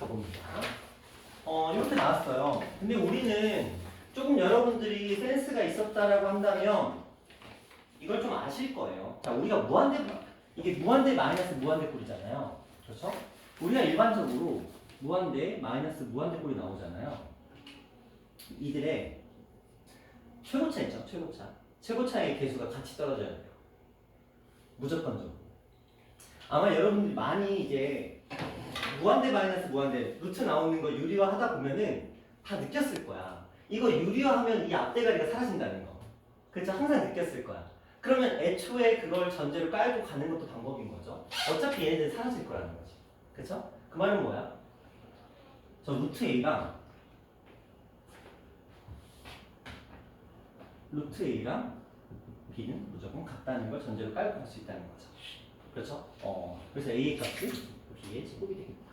적어봅니다. 이렇게 나왔어요. 근데 우리는 조금 여러분들이 센스가 있었다라고 한다면 이걸 좀 아실 거예요. 자, 우리가 이게 무한대 마이너스 무한대 꼴이잖아요. 그렇죠? 우리가 일반적으로 무한대 마이너스 무한대 꼴이 나오잖아요. 이들의 최고차 있죠? 최고차. 최고차의 개수가 같이 떨어져야 돼요. 무조건적으로. 아마 여러분들이 많이 이제 무한대 마이너스 무한대 루트 나오는 거 유리화 하다 보면은 다 느꼈을 거야. 이거 유리화하면 이 앞대가리가 사라진다는 거. 그렇죠? 항상 느꼈을 거야. 그러면 애초에 그걸 전제로 깔고 가는 것도 방법인 거죠. 어차피 얘네들 사라질 거라는 거지. 그렇죠? 그 말은 뭐야? 저 루트 A랑 B는 무조건 같다는 걸 전제로 깔고 갈 수 있다는 거죠. 그렇죠? 그래서 A의 값이 B의 제곱이 되겠다.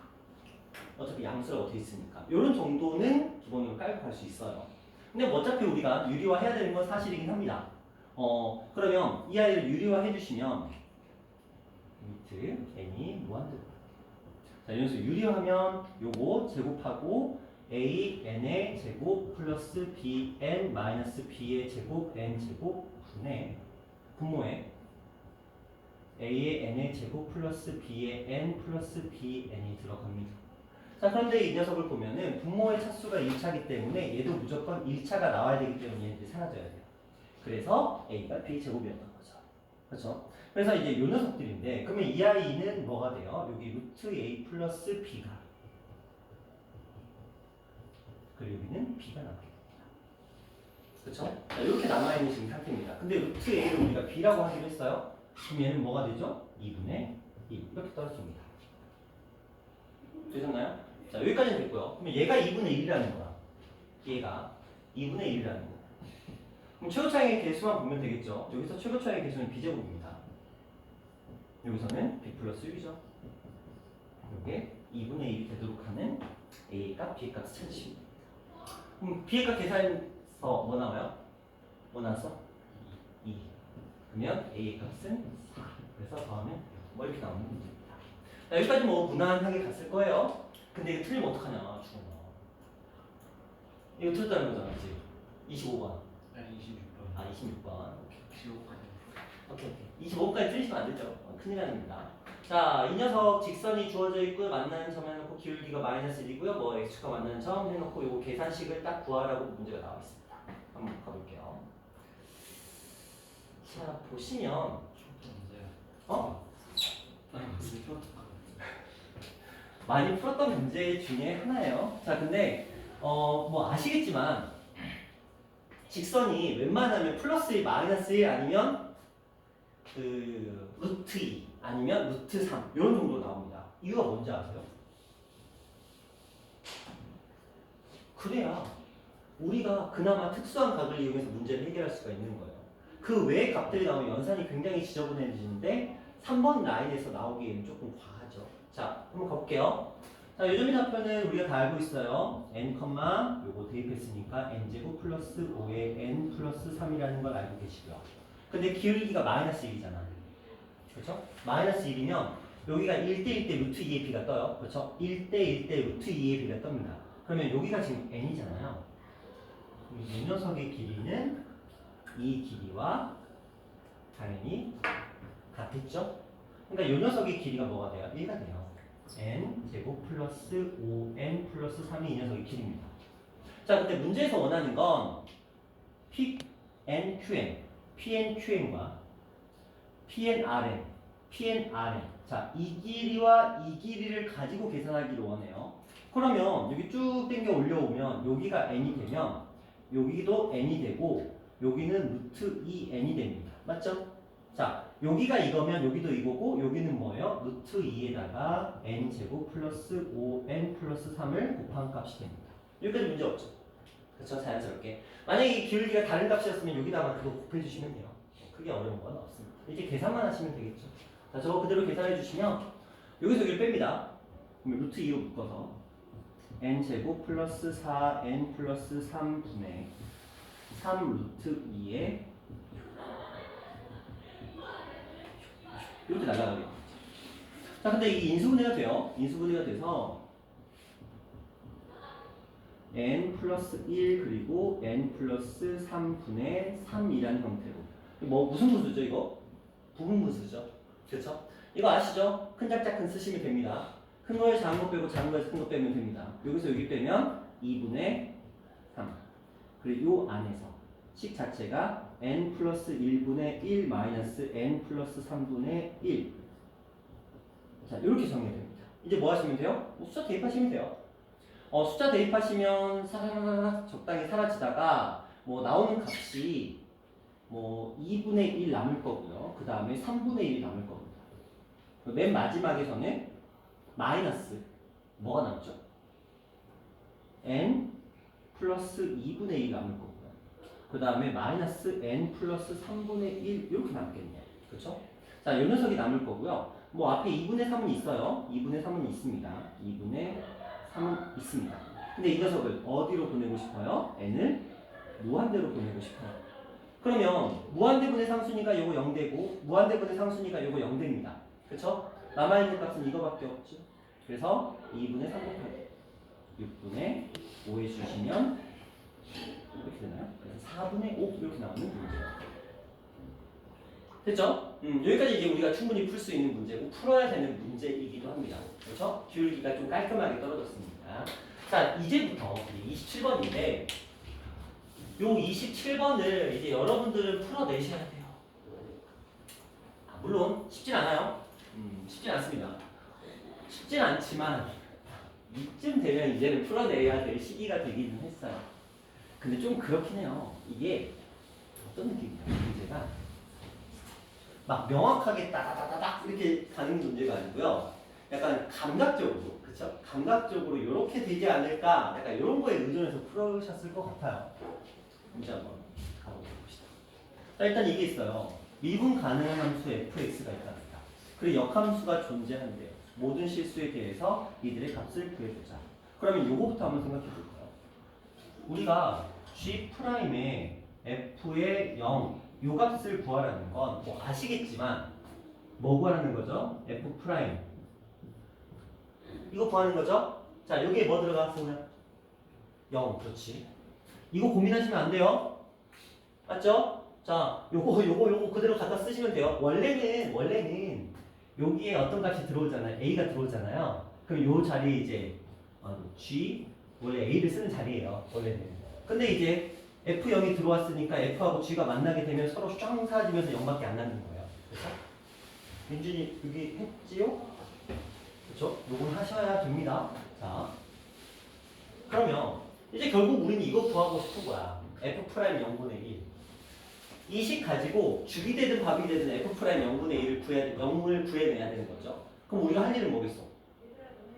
어차피 양수라고 돼 있으니까. 이런 정도는 기본으로 깔고 갈 수 있어요. 근데 어차피 우리가 유리화 해야 되는 건 사실이긴 합니다. 그러면 이 아이를 유리화 해주시면 리미트 n이 무한대로. 자, 이런 식으로 유리화하면 요거 제곱하고 a n의 제곱 플러스 b n 마이너스 b의 제곱 n 제곱 분의 분모에 a의 n의 제곱 플러스 b의 n 플러스 b n이 들어갑니다. 자, 그런데 이 녀석을 보면은 분모의 차수가 1차이기 때문에 얘도 무조건 1차가 나와야 되기 때문에 얘네들이 사라져야 돼요. 그래서 a가 b의 제곱이었던 거죠. 그렇죠? 그래서 이제 이 녀석들인데, 그러면 이 아이는 뭐가 돼요? 여기 루트 a 플러스 b가, 그리고 여기는 b가 남게 됩니다. 그렇죠? 자, 이렇게 남아있는 지금 상태입니다. 근데 루트 a를 우리가 b라고 하기로 했어요. 그럼 얘는 뭐가 되죠? 2분의 1 이렇게 떨어집니다. 되셨나요? 자, 여기까지는 됐고요. 그러면 얘가 2분의 1이라는 거야. 얘가 2분의 1이라는 거. 그럼 최고차의 개수만 보면 되겠죠. 여기서 최고차의 개수는 b제곱입니다. 여기서는 b 플러스 6이죠. 이게 2분의 1이 되도록 하는 a의 값, b의 값을 찾으시면 됩니다. 그럼 b의 값 계산해서 뭐 나와요? 뭐 나왔어? 2. 그러면 a의 값은 4. 그래서 더하면 뭐 이렇게 나오는 문제입니다. 자, 여기까지 뭐 무난하게 갔을 거예요. 근데 이거 틀리면 어떡하냐, 죽어. 이거 틀렸다는 거잖아, 그치? 25번. 아니 26번. 아, 26번. 25번까지. 오케이. 25번까지 틀리시면 안 되죠. 큰일 납니다. 자, 이 녀석 직선이 주어져 있고 만나는 점 해놓고 기울기가 마이너스 1이고요. 뭐 x축과 만나는 점 해놓고 요거 계산식을 딱 구하라고 문제가 나와 있습니다. 한번 가볼게요. 자, 보시면 아니 무슨 풀었던 거. 많이 풀었던 문제 중에 하나예요. 자, 근데 뭐 아시겠지만 직선이 웬만하면 플러스 1, 마이너스 1 아니면 그 루트 2 아니면 루트 3 이런 정도 나옵니다. 이유가 뭔지 아세요? 그래야 우리가 그나마 특수한 각을 이용해서 문제를 해결할 수가 있는 거예요. 그 외의 값들이 나오면 연산이 굉장히 지저분해지는데 3번 라인에서 나오기에는 조금 과하죠. 자, 한번 가볼게요. 자, 요점의 좌표는 우리가 다 알고 있어요. n, 요거 대입했으니까 n제곱 플러스 5의 n 플러스 3이라는 걸 알고 계시고요. 근데 기울기가 마이너스 1이잖아. 그렇죠? 마이너스 1이면 여기가 1대1 대 루트 2의 b가 떠요. 그렇죠? 1대1 대 루트 2의 b가 뜹니다. 그러면 여기가 지금 n이잖아요. 이 녀석의 길이는 이 길이와 당연히 같겠죠? 그러니까 이 녀석의 길이가 뭐가 돼요? 1가 돼요. n 제곱 플러스 5n 플러스 3이 이 녀석의 길이입니다. 자, 근데 문제에서 원하는 건 PNQN, PNQN과 PNRN, PNRN. 자, 이 길이와 이 길이를 가지고 계산하기를 원해요. 그러면 여기 쭉 당겨 올려오면 여기가 n이 되면 여기도 n이 되고 여기는 루트 2n이 됩니다. 맞죠? 자, 여기가 이거면 여기도 이거고 여기는 뭐예요? 루트 2에다가 n제곱 플러스 5n 플러스 3을 곱한 값이 됩니다. 여기까지 문제 없죠? 그렇죠? 자연스럽게. 만약에 이 기울기가 다른 값이었으면 여기다가 그거 곱해주시면 돼요. 크게 어려운 건 없습니다. 이렇게 계산만 하시면 되겠죠? 자, 저거 그대로 계산해 주시면 여기서 여기를 뺍니다. 그러면 루트 2로 묶어서 n제곱 플러스 4n 플러스 3분의 3 루트 2에 이렇게 날아가게. 자, 근데 이게 인수분해가 돼요. 인수분해가 돼서 n 플러스 1 그리고 n 플러스 3분의 3이라는 형태로. 뭐 무슨 분수죠 이거? 부분분수죠. 그렇죠? 이거 아시죠? 큰 작자 큰 쓰시면 됩니다. 큰 거에 작은 거 빼고 작은 거에서 큰 거 빼면 됩니다. 여기서 여기 빼면 2분의 3. 그리고 요 안에서 식 자체가 n 플러스 1분의 1 마이너스 n 플러스 3분의 1. 자, 이렇게 정리됩니다. 이제 뭐 하시면 돼요? 뭐 숫자 대입하시면 돼요. 숫자 대입하시면 사라라라 적당히 사라지다가 뭐 나오는 값이 뭐 2분의 1 남을 거고요. 그 다음에 3분의 1이 남을 겁니다. 맨 마지막에서는 마이너스 뭐가 남죠? n 플러스 2분의 1 남을 거고요. 그 다음에 마이너스 n 플러스 3분의 1 이렇게 남겠네요. 그렇죠? 자, 요 녀석이 남을 거고요. 뭐 앞에 2분의 3은 있어요. 2분의 3은 있습니다. 2분의 3은 있습니다. 근데 이 녀석을 어디로 보내고 싶어요? n을 무한대로 보내고 싶어요. 그러면 무한대분의 상순위가 요거 0되고 무한대분의 상순위가 요거 0됩니다. 그쵸? 남아있는 값은 이거밖에 없죠. 그래서 2분의 3 곱하기 6분의 5 해주시면 이렇게 되나요? 그래서 4분의 5 이렇게 나오는 문제예요. 됐죠? 여기까지 이제 우리가 충분히 풀 수 있는 문제고 풀어야 되는 문제이기도 합니다. 그렇죠? 기울기가 좀 깔끔하게 떨어졌습니다. 자, 이제부터 27번인데 요 27번을 이제 여러분들은 풀어내셔야 돼요. 물론 쉽진 않아요. 쉽진 않습니다. 쉽진 않지만 이쯤 되면 이제는 풀어내야 될 시기가 되기는 했어요. 근데 좀 그렇긴 해요. 이게 어떤 느낌이냐? 문제가 막 명확하게 따다다다닥 이렇게 가는 문제가 아니고요. 약간 감각적으로, 그렇죠? 감각적으로 이렇게 되지 않을까? 약간 이런 거에 의존해서 풀으셨을 것 같아요. 문제 한번 가보시다. 자, 일단 이게 있어요. 미분 가능한 함수 fx가 있답니다. 그리고 역함수가 존재한대요. 모든 실수에 대해서 이들의 값을 구해보자. 그러면 요거부터 한번 생각해 볼까요? 우리가 G'의 f의 0, 요 값을 구하라는 건 뭐 아시겠지만 뭐 구하는 거죠? f'. 이거 구하는 거죠? 자, 여기에 뭐 들어갔으면? 0, 그렇지. 이거 고민하시면 안 돼요. 맞죠? 자, 요거 그대로 갖다 쓰시면 돼요. 원래는 여기에 어떤 값이 들어오잖아요. A가 들어오잖아요. 그럼 요 자리에 이제 G, 원래 A를 쓰는 자리예요. 원래는. 근데 이제 F0이 들어왔으니까 F하고 G가 만나게 되면 서로 쫙 사라지면서 0밖에 안 남는 거예요. 그렇죠? 민준이 여기 했지요? 그렇죠? 요건 하셔야 됩니다. 자, 그러면 이제 결국 우리는 이거 구하고 싶은 거야. F' 0분의 1. 이 식 가지고 죽이 되든 밥이 되든 F' 0분의 1을 0을 구해내야 되는 거죠. 그럼 우리가 할 일은 뭐겠어?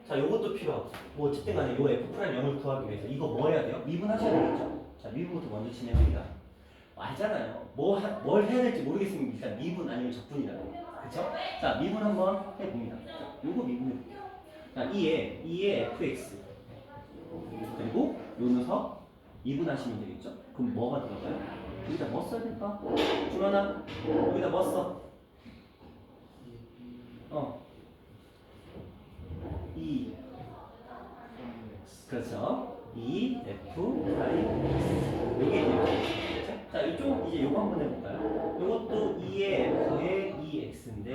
자, 요것도 필요하고. 뭐 어쨌든 간에 요 F' 0을 구하기 위해서 이거 뭐 해야 돼요? 미분하셔야 되겠죠? 자, 미분부터 먼저 진행합니다. 알잖아요. 뭘 해야 될지 모르겠으면 일단 미분 아니면 적분이라고. 그쵸? 자, 미분 한번 해봅니다. 자, 요거 미분해볼게요. 자, 2의 fx. 그리고 요 녀석 미분하시면 되겠죠? 그럼 뭐가 들어가요? 여기다 뭐 써야 될까? 준원아, 여기다 뭐 써? 2. 그렇죠? 2f 프라임 요게 이제 자, 이쪽 이제 요거 한번 해볼까요? 요것도 2의 f의 2x인데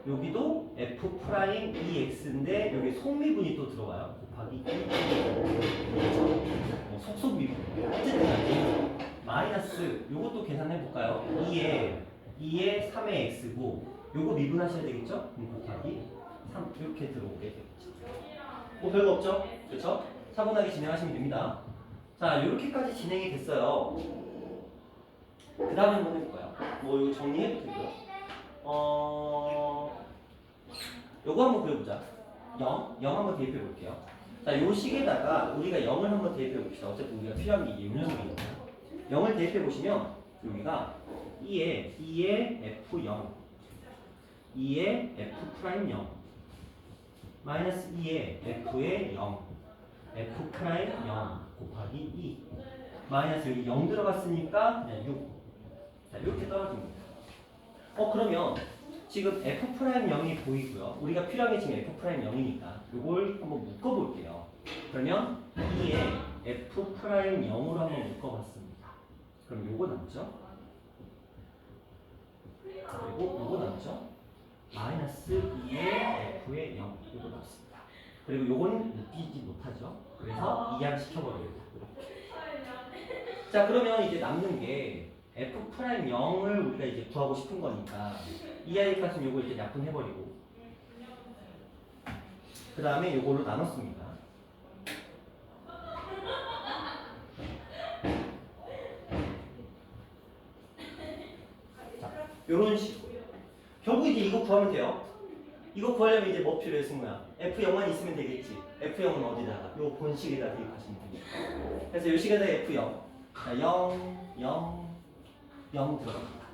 여기도 f 프라임 2x인데 여기 속미분이 또 들어와요. 곱하기 2. 그렇죠? 뭐 속속미분. 어쨌든 간에 마이너스 요것도 계산해 볼까요? 2의 3의 x고 요거 미분하셔야 되겠죠? 곱하기 3 이렇게 들어오게 되겠죠. 뭐 별거 없죠? 그렇죠? 차분하게 진행하시면 됩니다. 자, 이렇게까지 진행이 됐어요. 그 다음에 한번 해볼까요? 뭐 이거 정리해도 되고요. 요거 한번 그려보자. 0 한번 대입해 볼게요. 자, 요 식에다가 우리가 0을 한번 대입해 봅시다. 어차피 우리가 필요한 게 이게 요녀석이니까. 0을 대입해 보시면 여기가 2의 f0, 2의 f'0, 마이너스 2의 f의 0, f'0 곱하기 2, 마이너스 여기 0 들어갔으니까 그냥 6. 자, 이렇게 떨어집니다. 그러면 지금 f'0이 보이고요. 우리가 필요한 게 지금 f'0이니까 이걸 한번 묶어볼게요. 그러면 2의 F'0으로 한번 묶어봤습니다. 그럼 요거 남죠? 그리고 요거 남죠? 마이너스 2의 F의 0 요거 남습니다. 그리고 요거는 웃기지 못하죠? 그래서 이항시켜버립니다. 이렇게. 자 그러면 이제 남는 게 F'0을 우리가 이제 구하고 싶은 거니까 이하의 값은 요거 이제 약분해버리고 그 다음에 요걸로 나눴습니다. 자, 요런 식으로. 결국 이제 이거 구하면 돼요. 이거 구하려면 이제 뭐 필요해, 승우야? F0만 있으면 되겠지. F0은 어디다가? 요 본식에다 대입하시면 됩니다. 그래서 요 식에다 F0. 자, 0, 0, 0 들어갑니다.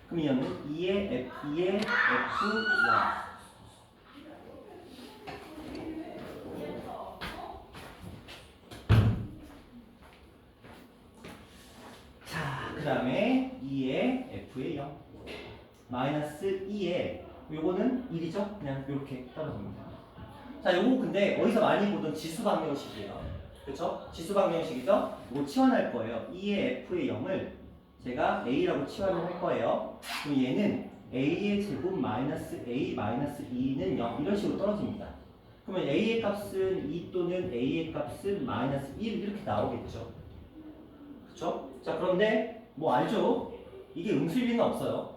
그럼 이거는 2의 F1. 자, 그 다음에 2의 F의 0. 마이너스 2의 요거는 1이죠? 그냥 이렇게 떨어집니다. 자, 요거 근데 어디서 많이 보던 지수 방정식이에요. 그쵸? 지수 방정식이죠? 이거 치환할 거예요. 2의 F의 0을 제가 A라고 치환을 할 거예요. 그럼 얘는 A의 제곱 마이너스 A 마이너스 2는 0 이런 식으로 떨어집니다. 그러면 A의 값은 2 또는 A의 값은 마이너스 1 이렇게 나오겠죠. 그쵸? 자, 그런데 뭐 알죠? 이게 음수일리는 없어요.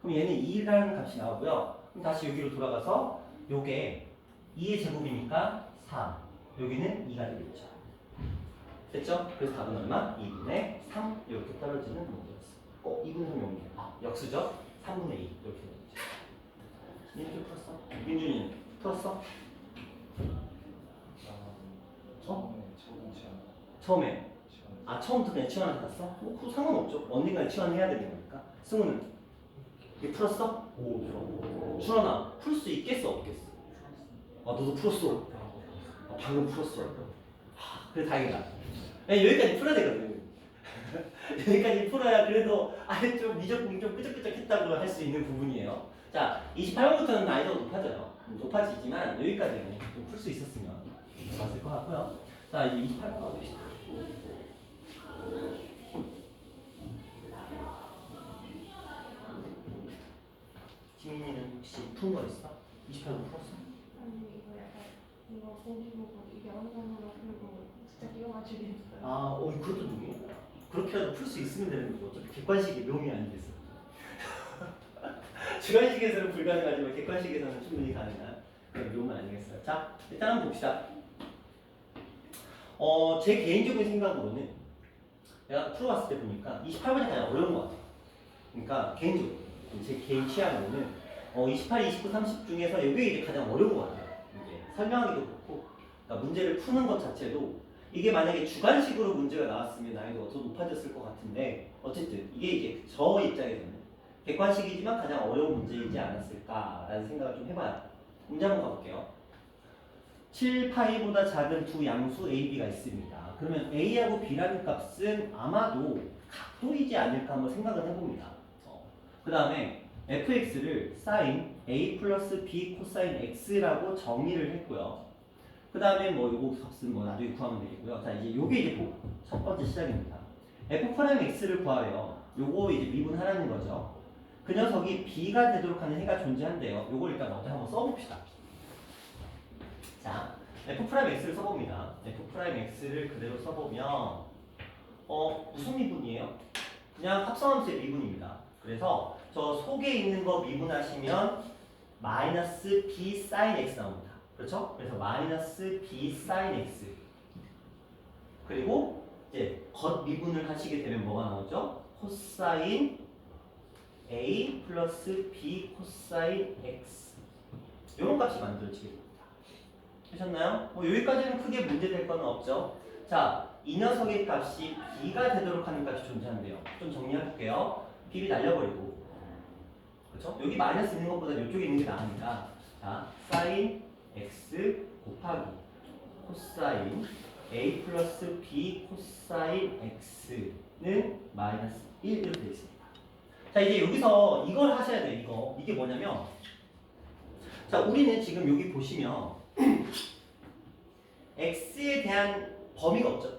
그럼 얘는 2라는 값이 나오고요. 그럼 다시 여기로 돌아가서 요게 2의 제곱이니까 4. 여기는 2가 되겠죠. 됐죠? 그래서 답은 얼마? 2분의 3 이렇게 떨어지는 문제였어요. 2분의 3이 없네. 아, 역수죠? 3분의 2 이렇게 되겠죠. 민준이 풀었어? 민준이는 풀었어? 처음에? 아, 처음부터 그냥 치환을 갔어? 뭐, 그 상관없죠. 언젠가 치환해야 되는 거니까. 승우는? 이거 풀었어? 오, 준원아, 풀 수 있겠어, 없겠어? 아, 너도 풀었어. 아, 방금 풀었어. 그래, 다행이다. 야, 여기까지 풀어야 되거든. 여기까지 풀어야 그래도 좀 미적분 좀 끄적끄적 했다고 할 수 있는 부분이에요. 자, 28번부터는 난이도가 높아져요. 높아지지만 여기까지는 좀 풀 수 있었으면 좋았을 것 같고요. 자, 이제 28번 가봅시다. 지민이는 혹시 푼 거 있어? 28번 풀었어? 아니 이거 약간 이거 보기 보고 이게 어느 정도로 풀고 진짜 끼워가지고 아, 그것도 누구야? 그렇게라도 풀 수 있으면 되는 거고 어차피 객관식이 묘미 아니겠어. 주관식에서는 불가능하지만 객관식에서는 충분히 가능한 그런 묘미 아니겠어요. 자, 일단 한번 봅시다. 제 개인적인 생각으로는 내가 풀어봤을 때 보니까 28번이 가장 어려운 것 같아요. 그러니까 개인적으로 제 개인 취향으로는 28, 29, 30 중에서 이게 이제 가장 어려운 것 같아요. 이제 설명하기도 그렇고, 그러니까 문제를 푸는 것 자체도 이게 만약에 주관식으로 문제가 나왔으면 난이도가 더 높아졌을 것 같은데 어쨌든 이게 이제 저 입장에서는 객관식이지만 가장 어려운 문제이지 않았을까라는 생각을 좀 해봐요. 문제 한번 가볼게요. 7파이보다 작은 두 양수 A, B가 있습니다. 그러면 A하고 B라는 값은 아마도 각도이지 않을까 한번 생각을 해봅니다. 그 다음에 fx를 sin A 플러스 B 코사인 x라고 정의를 했고요. 그 다음에 뭐 요거 값은 뭐 나중에 구하면 되겠고요. 자, 이제 요게 이제 첫 번째 시작입니다. f'(x를 구하래요. 요거 이제 미분하라는 거죠. 그 녀석이 B가 되도록 하는 해가 존재한대요. 요걸 일단 먼저 한번 써봅시다. 자, f'x를 써봅니다. f'x를 그대로 써보면 무슨 미분이에요? 그냥 합성함수의 미분입니다. 그래서 저 속에 있는 거 미분하시면 마이너스 b sin x 나옵니다. 그렇죠? 그래서 마이너스 b sin x 그리고 이제 겉 미분을 하시게 되면 뭐가 나오죠? 코사인 a 플러스 b 코사인 x 이런 값이 만들어지게 됩니다. 되셨나요? 여기까지는 크게 문제될 건 없죠. 자, 이 녀석의 값이 b가 되도록 하는 값이 존재한대요. 좀 정리해볼게요. b를 날려버리고, 그렇죠? 여기 마이너스 있는 것보다 이쪽에 있는 게 나으니까, 자, sin x 곱하기 코사인 a 플러스 b 코사인 x는 마이너스 1 이렇게 되어 있습니다. 자, 이제 여기서 이걸 하셔야 돼요. 이게 뭐냐면, 자, 우리는 지금 여기 보시면 x에 대한 범위가 없죠.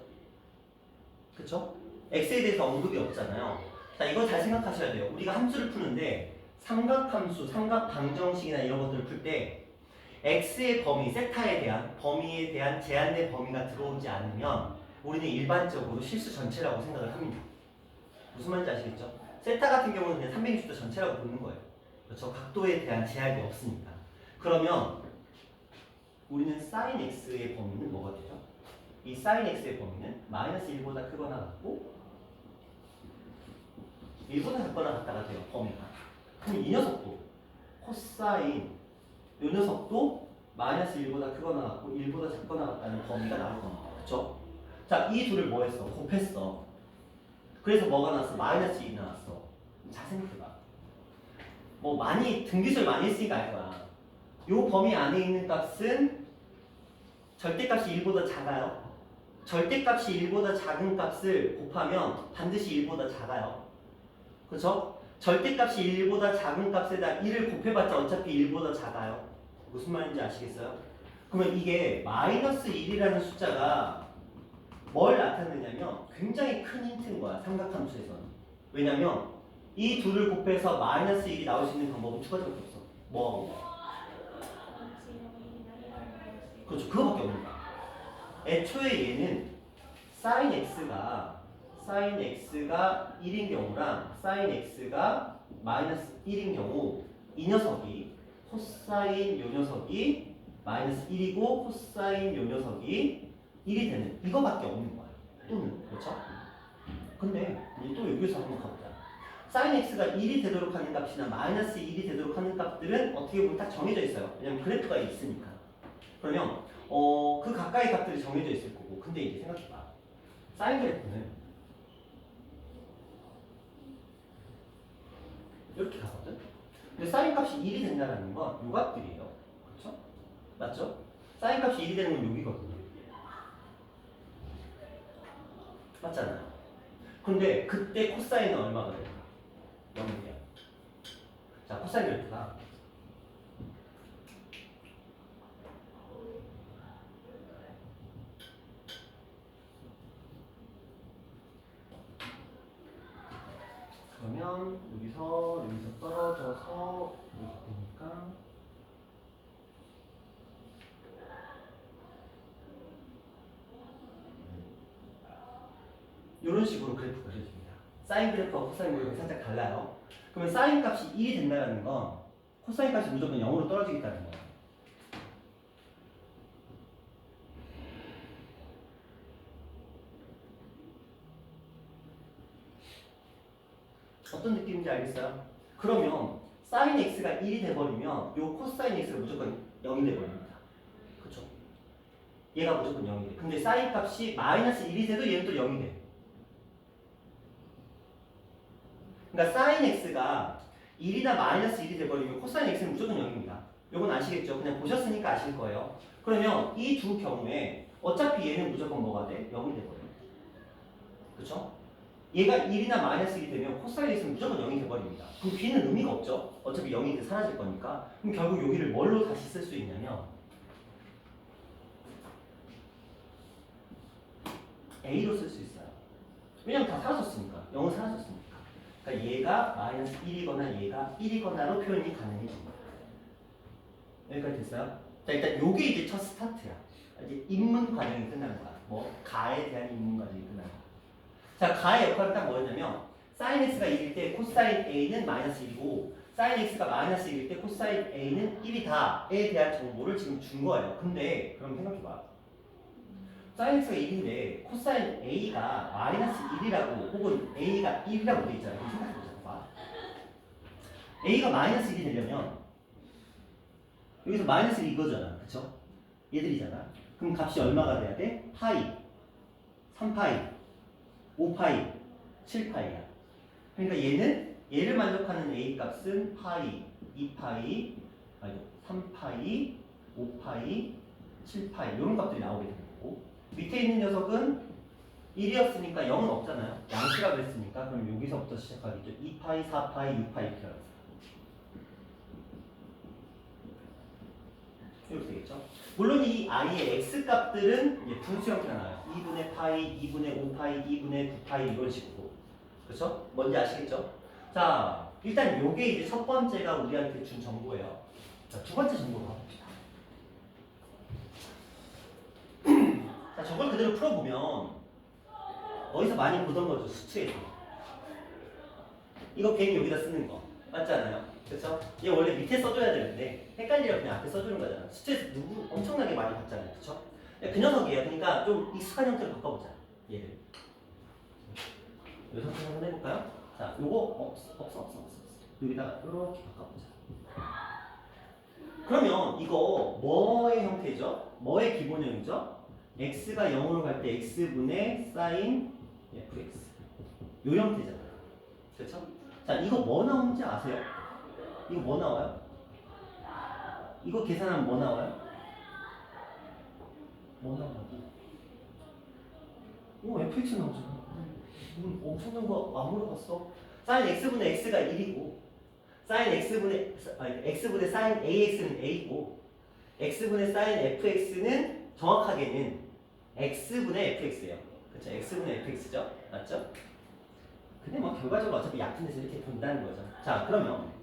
그쵸? x에 대해서 언급이 없잖아요. 자, 이거 잘 생각하셔야 돼요. 우리가 함수를 푸는데 삼각함수, 삼각방정식이나 이런 것들을 풀 때 x의 범위, 세타에 대한 범위에 대한 제한된 범위가 들어오지 않으면 우리는 일반적으로 실수 전체라고 생각을 합니다. 무슨 말인지 아시겠죠? 세타 같은 경우는 그냥 360도 전체라고 보는 거예요. 그렇죠? 각도에 대한 제약이 없으니까. 그러면 우리는 sin x의 범위는 뭐가 되죠? 이 sin x의 범위는 마이너스 1보다 크거나 같고 1보다 작거나 같다가 돼요. 범위가. 그럼 이 녀석도 코사인 이 녀석도 마이너스 1보다 크거나 같고 1보다 작거나 같다는 범위가 나올 겁니다. 그쵸? 자, 이 둘을 뭐 했어? 곱했어. 그래서 뭐가 나왔어? 마이너스 1이 나왔어. 잘 생각해봐. 뭐 많이 등기술 많이 했으니까 알 거야. 요 범위 안에 있는 값은 절대값이 1보다 작아요. 절대값이 1보다 작은 값을 곱하면 반드시 1보다 작아요. 그렇죠? 절대값이 1보다 작은 값에다 1을 곱해봤자 어차피 1보다 작아요. 무슨 말인지 아시겠어요? 그러면 이게 마이너스 1이라는 숫자가 뭘 나타내냐면 굉장히 큰 힌트인 거야. 삼각함수에서는. 왜냐면 이 둘을 곱해서 마이너스 1이 나올 수 있는 방법은 두 가지밖에 없어. 뭐? 그렇죠. 그거밖에 없는 거야. 애초에 얘는 sin x가 1인 경우랑 sin x가 마이너스 1인 경우 이 녀석이 코사인 요 녀석이 마이너스 1이고 코사인 요 녀석이 1이 되는 이거밖에 없는 거야. 또는 그렇죠? 근데 우리 또 여기서 한번 가보자. sin x가 1이 되도록 하는 값이나 마이너스 1이 되도록 하는 값들은 어떻게 보면 딱 정해져 있어요. 왜냐면 그래프가 있으니까. 그러면 그 가까이 값들이 정해져 있을 거고. 근데 이제 생각해봐. 사인 그래프는 이렇게 가거든. 근데 사인 값이 1이 된다는 건 요 값들이에요. 그렇죠? 맞죠? 사인 값이 1이 되는 건 여기거든요. 맞잖아요. 근데 그때 코사인은 얼마가 될까? 0이야. 자, 코사인 그래프가 그러면 여기서 떨어져서 여기 보니까 이런 식으로 그래프가 그려집니다. 사인 그래프와 코사인 그래프가 살짝 달라요. 그러면 사인 값이 1이 된다는 건 코사인 값이 무조건 0으로 떨어지겠다는 거예요. 어떤 느낌인지 알겠어요? 그러면 sin x가 1이 돼버리면 요 코사인 x가 무조건 0이 돼버립니다. 그쵸? 얘가 무조건 0이 돼. 근데 sin 값이 마이너스 1이 돼도 얘는 또 0이 돼. 그러니까 sin x가 1이나 마이너스 1이 돼버리면 코사인 x는 무조건 0입니다. 요건 아시겠죠? 그냥 보셨으니까 아실 거예요. 그러면 이 두 경우에 어차피 얘는 무조건 뭐가 돼? 0이 돼버려요. 그쵸? 얘가 1이나 마이너스 1이 되면 코사인 x는 무조건 0이 돼버립니다. 그럼 b는 의미가 없죠? 어차피 0이 사라질 거니까. 그럼 결국 여기를 뭘로 다시 쓸 수 있냐면 a로 쓸 수 있어요. 왜냐면 다 사라졌으니까. 0은 사라졌으니까. 그러니까 얘가 마이너스 1이거나 얘가 1이거나로 표현이 가능해집니다. 여기까지 됐어요? 자, 일단 요게 이제 첫 스타트야. 이제 입문 과정이 끝나는 거야. 뭐 가에 대한 입문 과정이 끝나는 거야. 자, 가의 역할은 딱 뭐였냐면 sin x가 1일 때 코사인 a는 마이너스 1이고 sin x가 마이너스 1일 때 코사인 a는 1이다에 대한 정보를 지금 준 거예요. 근데 그럼 생각해봐. sin x가 1인데 코사인 a가 마이너스 1이라고 혹은 a가 1이라고 돼 있잖아요. 그럼 생각해보자. a가 마이너스 1이 되려면 여기서 마이너스 1 이거잖아. 그쵸? 얘들이잖아. 그럼 값이 얼마가 돼야 돼? 파이, 3파이, 5파이, 7파이야. 그러니까 얘를 만족하는 a 값은 파이, 2파이, 3파이, 5파이, 7파이 이런 값들이 나오게 되는 거고 밑에 있는 녀석은 1이었으니까 0은 없잖아요. 양수라고 했으니까 그럼 여기서부터 시작하겠죠. 2파이, 4파이, 6파이 이렇게 하겠습니다. 이렇게 되겠죠. 물론 이 i의 x 값들은 이제 분수 형태가 나와요. 2분의 파이, 2분의 5파이, 2분의 9파이 이런 식으로. 그렇죠? 뭔지 아시겠죠? 자, 일단 요게 이제 첫 번째가 우리한테 준 정보예요. 자, 두 번째 정보로 가봅시다. 자, 저걸 그대로 풀어보면 어디서 많이 보던 거죠, 수트에서. 이거 괜히 여기다 쓰는 거 맞잖아요. 그렇죠? 얘 원래 밑에 써줘야 되는데 헷갈리려 그냥 앞에 써주는 거잖아. 수트에서 누구 엄청나게 많이 봤잖아요. 그렇죠? 그 녀석이에요. 그러니까 좀 익숙한 형태로 바꿔보자. 얘를. 이 상태 한번 해볼까요? 자, 요거 없어. 여기다가 이렇게 바꿔보자. 그러면 이거 뭐의 형태죠? 뭐의 기본형이죠? x가 0으로 갈 때 x분의 sin fx 요 형태잖아요. 그렇죠? 자, 이거 뭐 나오는지 아세요? 이거 뭐 나와요? 이거 계산하면 뭐 나와요? 뭐 나와요? fx 나오잖아. 엄청난 거 안 물어봤어? sin x분의 x가 1이고 sin x분의 sin ax는 a고 x분의 sin fx는 정확하게는 x분의 fx예요. 그렇죠? x분의 fx죠? 맞죠? 근데 뭐 결과적으로 어차피 약분 데서 이렇게 본다는 거죠. 자, 그러면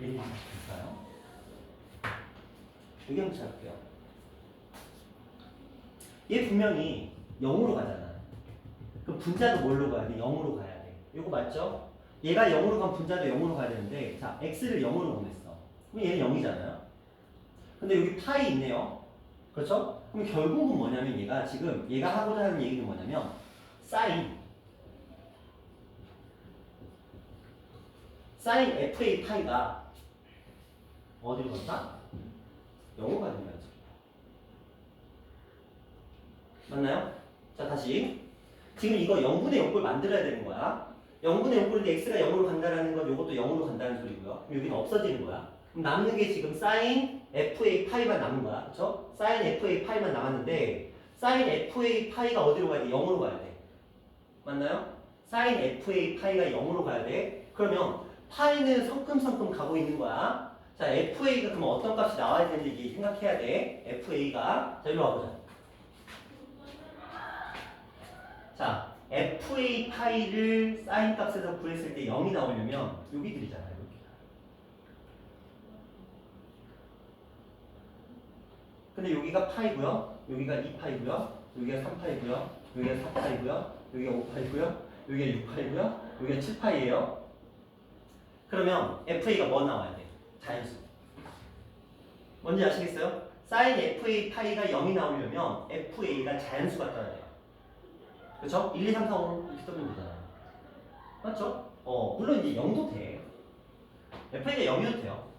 얘를 한번 볼까요? 여기 한번 찾을게요. 얘 분명히 0으로 가잖아. 그럼 분자도 뭘로 가야 돼? 0으로 가야 돼. 이거 맞죠? 얘가 0으로 가면 분자도 0으로 가야 되는데, 자, x를 0으로 보냈어. 그럼 얘는 0이잖아요. 근데 여기 파이 있네요. 그렇죠? 그럼 결국은 뭐냐면 얘가 하고자 하는 얘기는 뭐냐면 sin fa 파이가 어디로 간다? 0으로 가는 거죠. 맞나요? 자, 다시. 지금 이거 0분의 0꼴 만들어야 되는 거야. 0분의 0꼴인데 x가 0으로 간다는 건 이것도 0으로 간다는 소리고요. 그럼 여기는 없어지는 거야. 그럼 남는 게 지금 sin fa 파이만 남은 거야. 그렇죠? sin fa 파이만 남았는데 sin fa 파이가 어디로 가야 돼? 0으로 가야 돼. 맞나요? sin fa 파이가 0으로 가야 돼. 그러면 파이는 성큼성큼 가고 있는 거야. 자, fa가 그러면 어떤 값이 나와야 되는지 생각해야 돼. fa가. 자, 이리 와보자. 자, fa 파이를 사인 값에서 구했을 때 0이 나오려면 여기들이잖아요. 여기. 근데 여기가 파이고요. 여기가 2파이고요. 여기가 3파이고요. 여기가 4파이고요. 여기가 5파이고요. 여기가 6파이고요. 여기가 7파이예요. 그러면 fa가 뭐 나와야 돼? 자연수. 뭔지 아시겠어요? 사인 fa 파이가 0이 나오려면 fa가 자연수가 떠야 돼요. 그렇죠? 1, 2, 3, 4, 5 이렇게 떠면 되잖아요. 맞죠? 물론 이제 0도 돼. FA가 0이어도 돼요.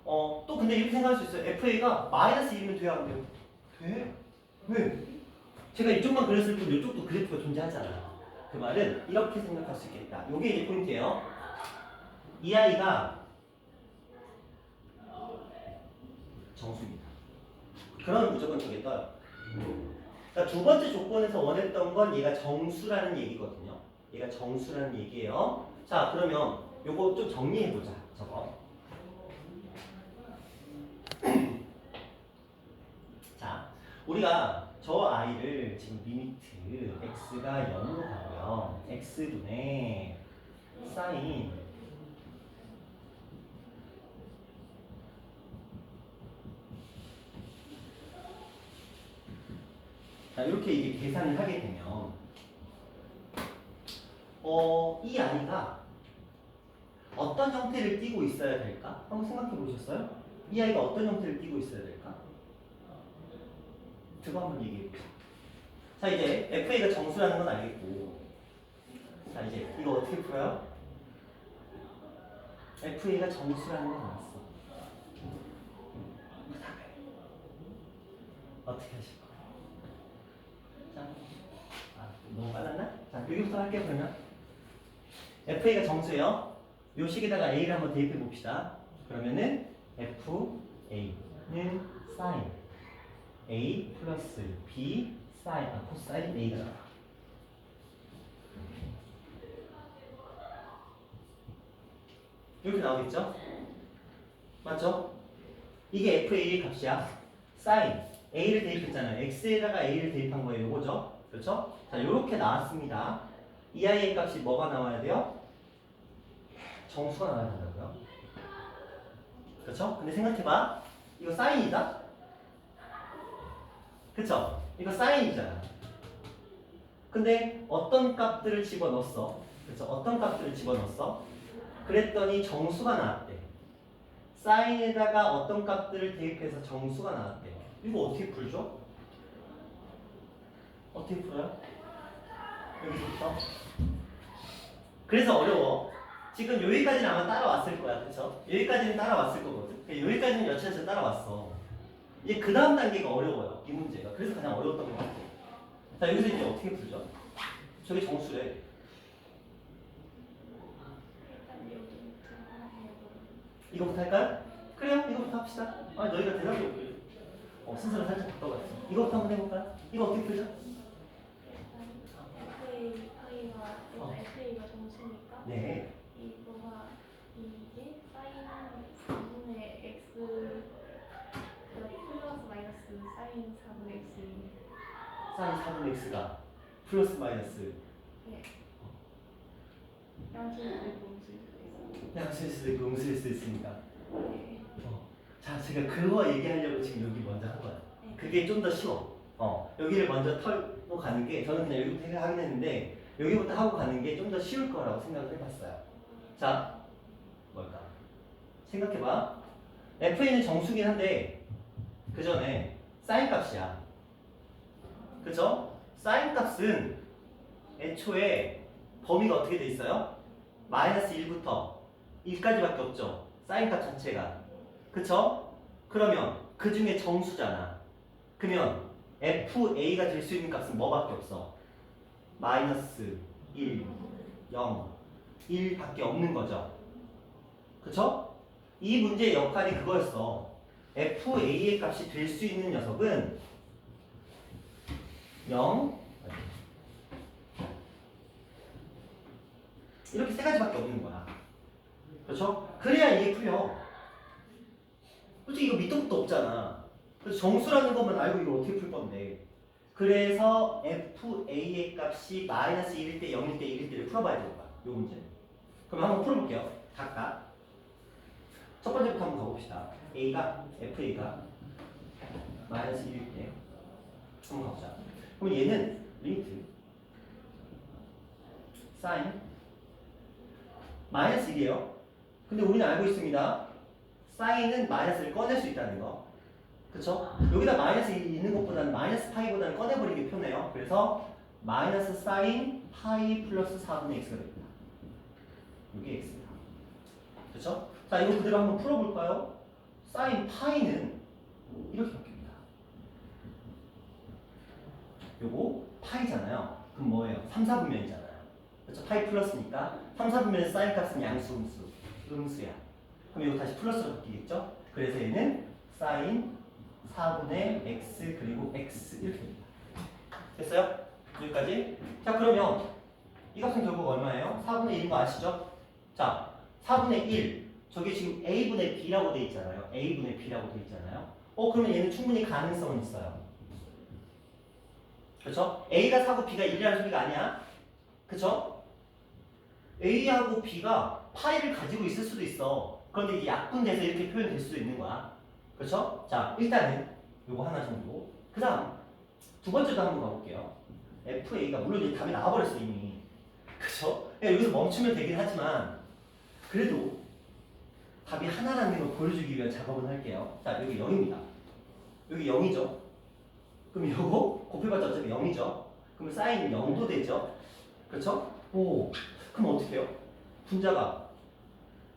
또 근데 이렇게 생각할 수 있어요. FA가 마이너스 1이면 돼야 안 돼요? 돼. 왜? 제가 이쪽만 그렸을 뿐 이쪽도 그래프가 존재하잖아. 그 말은 이렇게 생각할 수 있겠다. 이게 이제 포인트예요. 이 아이가 정수입니다. 그러면 무조건 저게 떠요. 그러니까 두 번째 조건에서 원했던 건 얘가 정수라는 얘기거든요. 얘가 정수라는 얘기예요. 자, 그러면 요거 좀 정리해보자. 저거. 자, 우리가 저 아이를 지금 리미트 x가 0으로 가고요. x분의 sin 자, 이렇게 이제 계산을 하게 되면 이 아이가 어떤 형태를 띠고 있어야 될까? 한번 생각해 보셨어요? 이 아이가 어떤 형태를 띠고 있어야 될까? 그거 한번 얘기해 보세요. 자, 이제 FA가 정수라는 건 알겠고, 자, 이제 이거 어떻게 풀어요? FA가 정수라는 건 알았어. 어떻게 하실 거예요? 자, 너무 빨랐나? 자, 여기부터 할게요, 그러면. FA가 정수예요. 요 식에다가 A를 한번 대입해 봅시다. 그러면은 FA는 sin A 플러스 B 코사인 A가 나와. 이렇게 나오겠죠? 맞죠? 이게 FA의 값이야. sin a를 대입했잖아요. x에다가 a를 대입한 거예요. 요거죠. 그렇죠? 자, 요렇게 나왔습니다. 이 아이의 값이 뭐가 나와야 돼요? 정수가 나와야 된다고요. 그렇죠? 근데 생각해봐. 이거 사인이다? 그쵸? 이거 사인이잖아. 근데 어떤 값들을 집어넣었어? 그쵸? 어떤 값들을 집어넣었어? 그랬더니 정수가 나왔대. 사인에다가 어떤 값들을 대입해서 정수가 나왔대. 이거 어떻게 풀죠? 어떻게 풀어요? 여기서부터? 그래서 어려워. 지금 여기까지는 아마 따라왔을 거야. 그쵸? 여기까지는 따라왔을 거거든. 여기까지는 여차저차 따라왔어. 이제 그 다음 단계가 어려워요. 이 문제가. 그래서 가장 어려웠던 것 같아. 자, 여기서 이제 어떻게 풀죠? 저게 정수래. 일단 여기부터 해보고. 이거부터 할까요? 그래요. 이거부터 합시다. 아, 너희가 대답이 없길래. 순서를 살짝 바꿔봤어. 이거부터 한번 해볼까요? 이거 어떻게 풀죠? FA가 정수니까 네. 이거가 이게 사인 4분의 x 플러스 마이너스 사인 4분의 x 사인 4분의 x가 플러스 마이너스 양수일 공수일 수도 있어요. 양수일 수도 있고 음수일 수도 있으니까. 네. 자, 제가 그거 얘기하려고 지금 여기 먼저 한 거야. 네. 그게 좀 더 쉬워. 여기를 먼저 털고 가는 게 저는 그냥 여기부터 하긴 했는데 여기부터 하고 가는 게 좀 더 쉬울 거라고 생각을 해봤어요. 자, 뭘까? 생각해봐. FA는 정수긴 한데 그 전에 사인 값이야. 그죠? 사인 값은 애초에 범위가 어떻게 돼 있어요? 마이너스 1부터 1까지밖에 없죠. 사인 값 자체가. 그쵸? 그러면 그 중에 정수잖아. 그러면 FA가 될 수 있는 값은 뭐밖에 없어? 마이너스 1, 0, 1밖에 없는 거죠. 그쵸? 이 문제의 역할이 그거였어. FA의 값이 될 수 있는 녀석은 0, 이렇게 세 가지밖에 없는 거야. 그렇죠? 그래야 이게 풀려. 솔직히 이거 밑도 끝도 없잖아. 그래서 정수라는 것만 알고 이걸 어떻게 풀 건데. 그래서 FA의 값이 마이너스 1일 때 0일 때 1일 때를 풀어봐야 되는 거야. 요 문제. 그럼 한번 풀어볼게요. 각각. 첫 번째부터 한번 가봅시다. FA가 마이너스 1일 때 한번 가보자. 그럼 얘는 리미트 사인 마이너스 1이에요. 근데 우리는 알고 있습니다. 사인은 마이너스를 꺼낼 수 있다는 거. 그쵸? 여기다 마이너스 1이 있는 것보다는 마이너스 파이보다는 꺼내버리기 편해요. 그래서 마이너스 사인 파이 플러스 4분의 x가 됩니다. 이게 x입니다. 그쵸? 자, 이거 그대로 한번 풀어볼까요? 사인 파이는 이렇게 바뀝니다. 요거 파이잖아요. 그럼 뭐예요? 3, 4분면이잖아요. 그렇죠? 파이 플러스니까 3, 4분면의 사인 값은 양수, 음수야. 그럼 이거 다시 플러스로 바뀌겠죠? 그래서 얘는 사인 4분의 x 그리고 x 이렇게 됩니다. 됐어요? 여기까지? 자, 그러면 이 값은 결국 얼마예요? 4분의 1인 거 아시죠? 자, 4분의 1 저게 지금 a분의 b라고 돼 있잖아요. a분의 b라고 돼 있잖아요. 그러면 얘는 충분히 가능성은 있어요. 그렇죠? a가 4고 b가 1이라는 소리가 아니야. 그렇죠? a하고 b가 파이를 가지고 있을 수도 있어. 그런데 이게 약분돼서 이렇게 표현될 수도 있는 거야. 그렇죠? 자, 일단은 요거 하나 정도. 그 다음 두 번째도 한번 가볼게요. FA가 물론 이제 답이 나와버렸어 이미. 그쵸? 여기서 멈추면 되긴 하지만 그래도 답이 하나라는 걸 보여주기 위한 작업은 할게요. 자, 여기 0입니다. 여기 0이죠. 그럼 요거 곱해봤자 어차피 0이죠. 그럼 사인 0도 되죠. 그렇죠? 오, 그럼 어떻게 해요? 분자가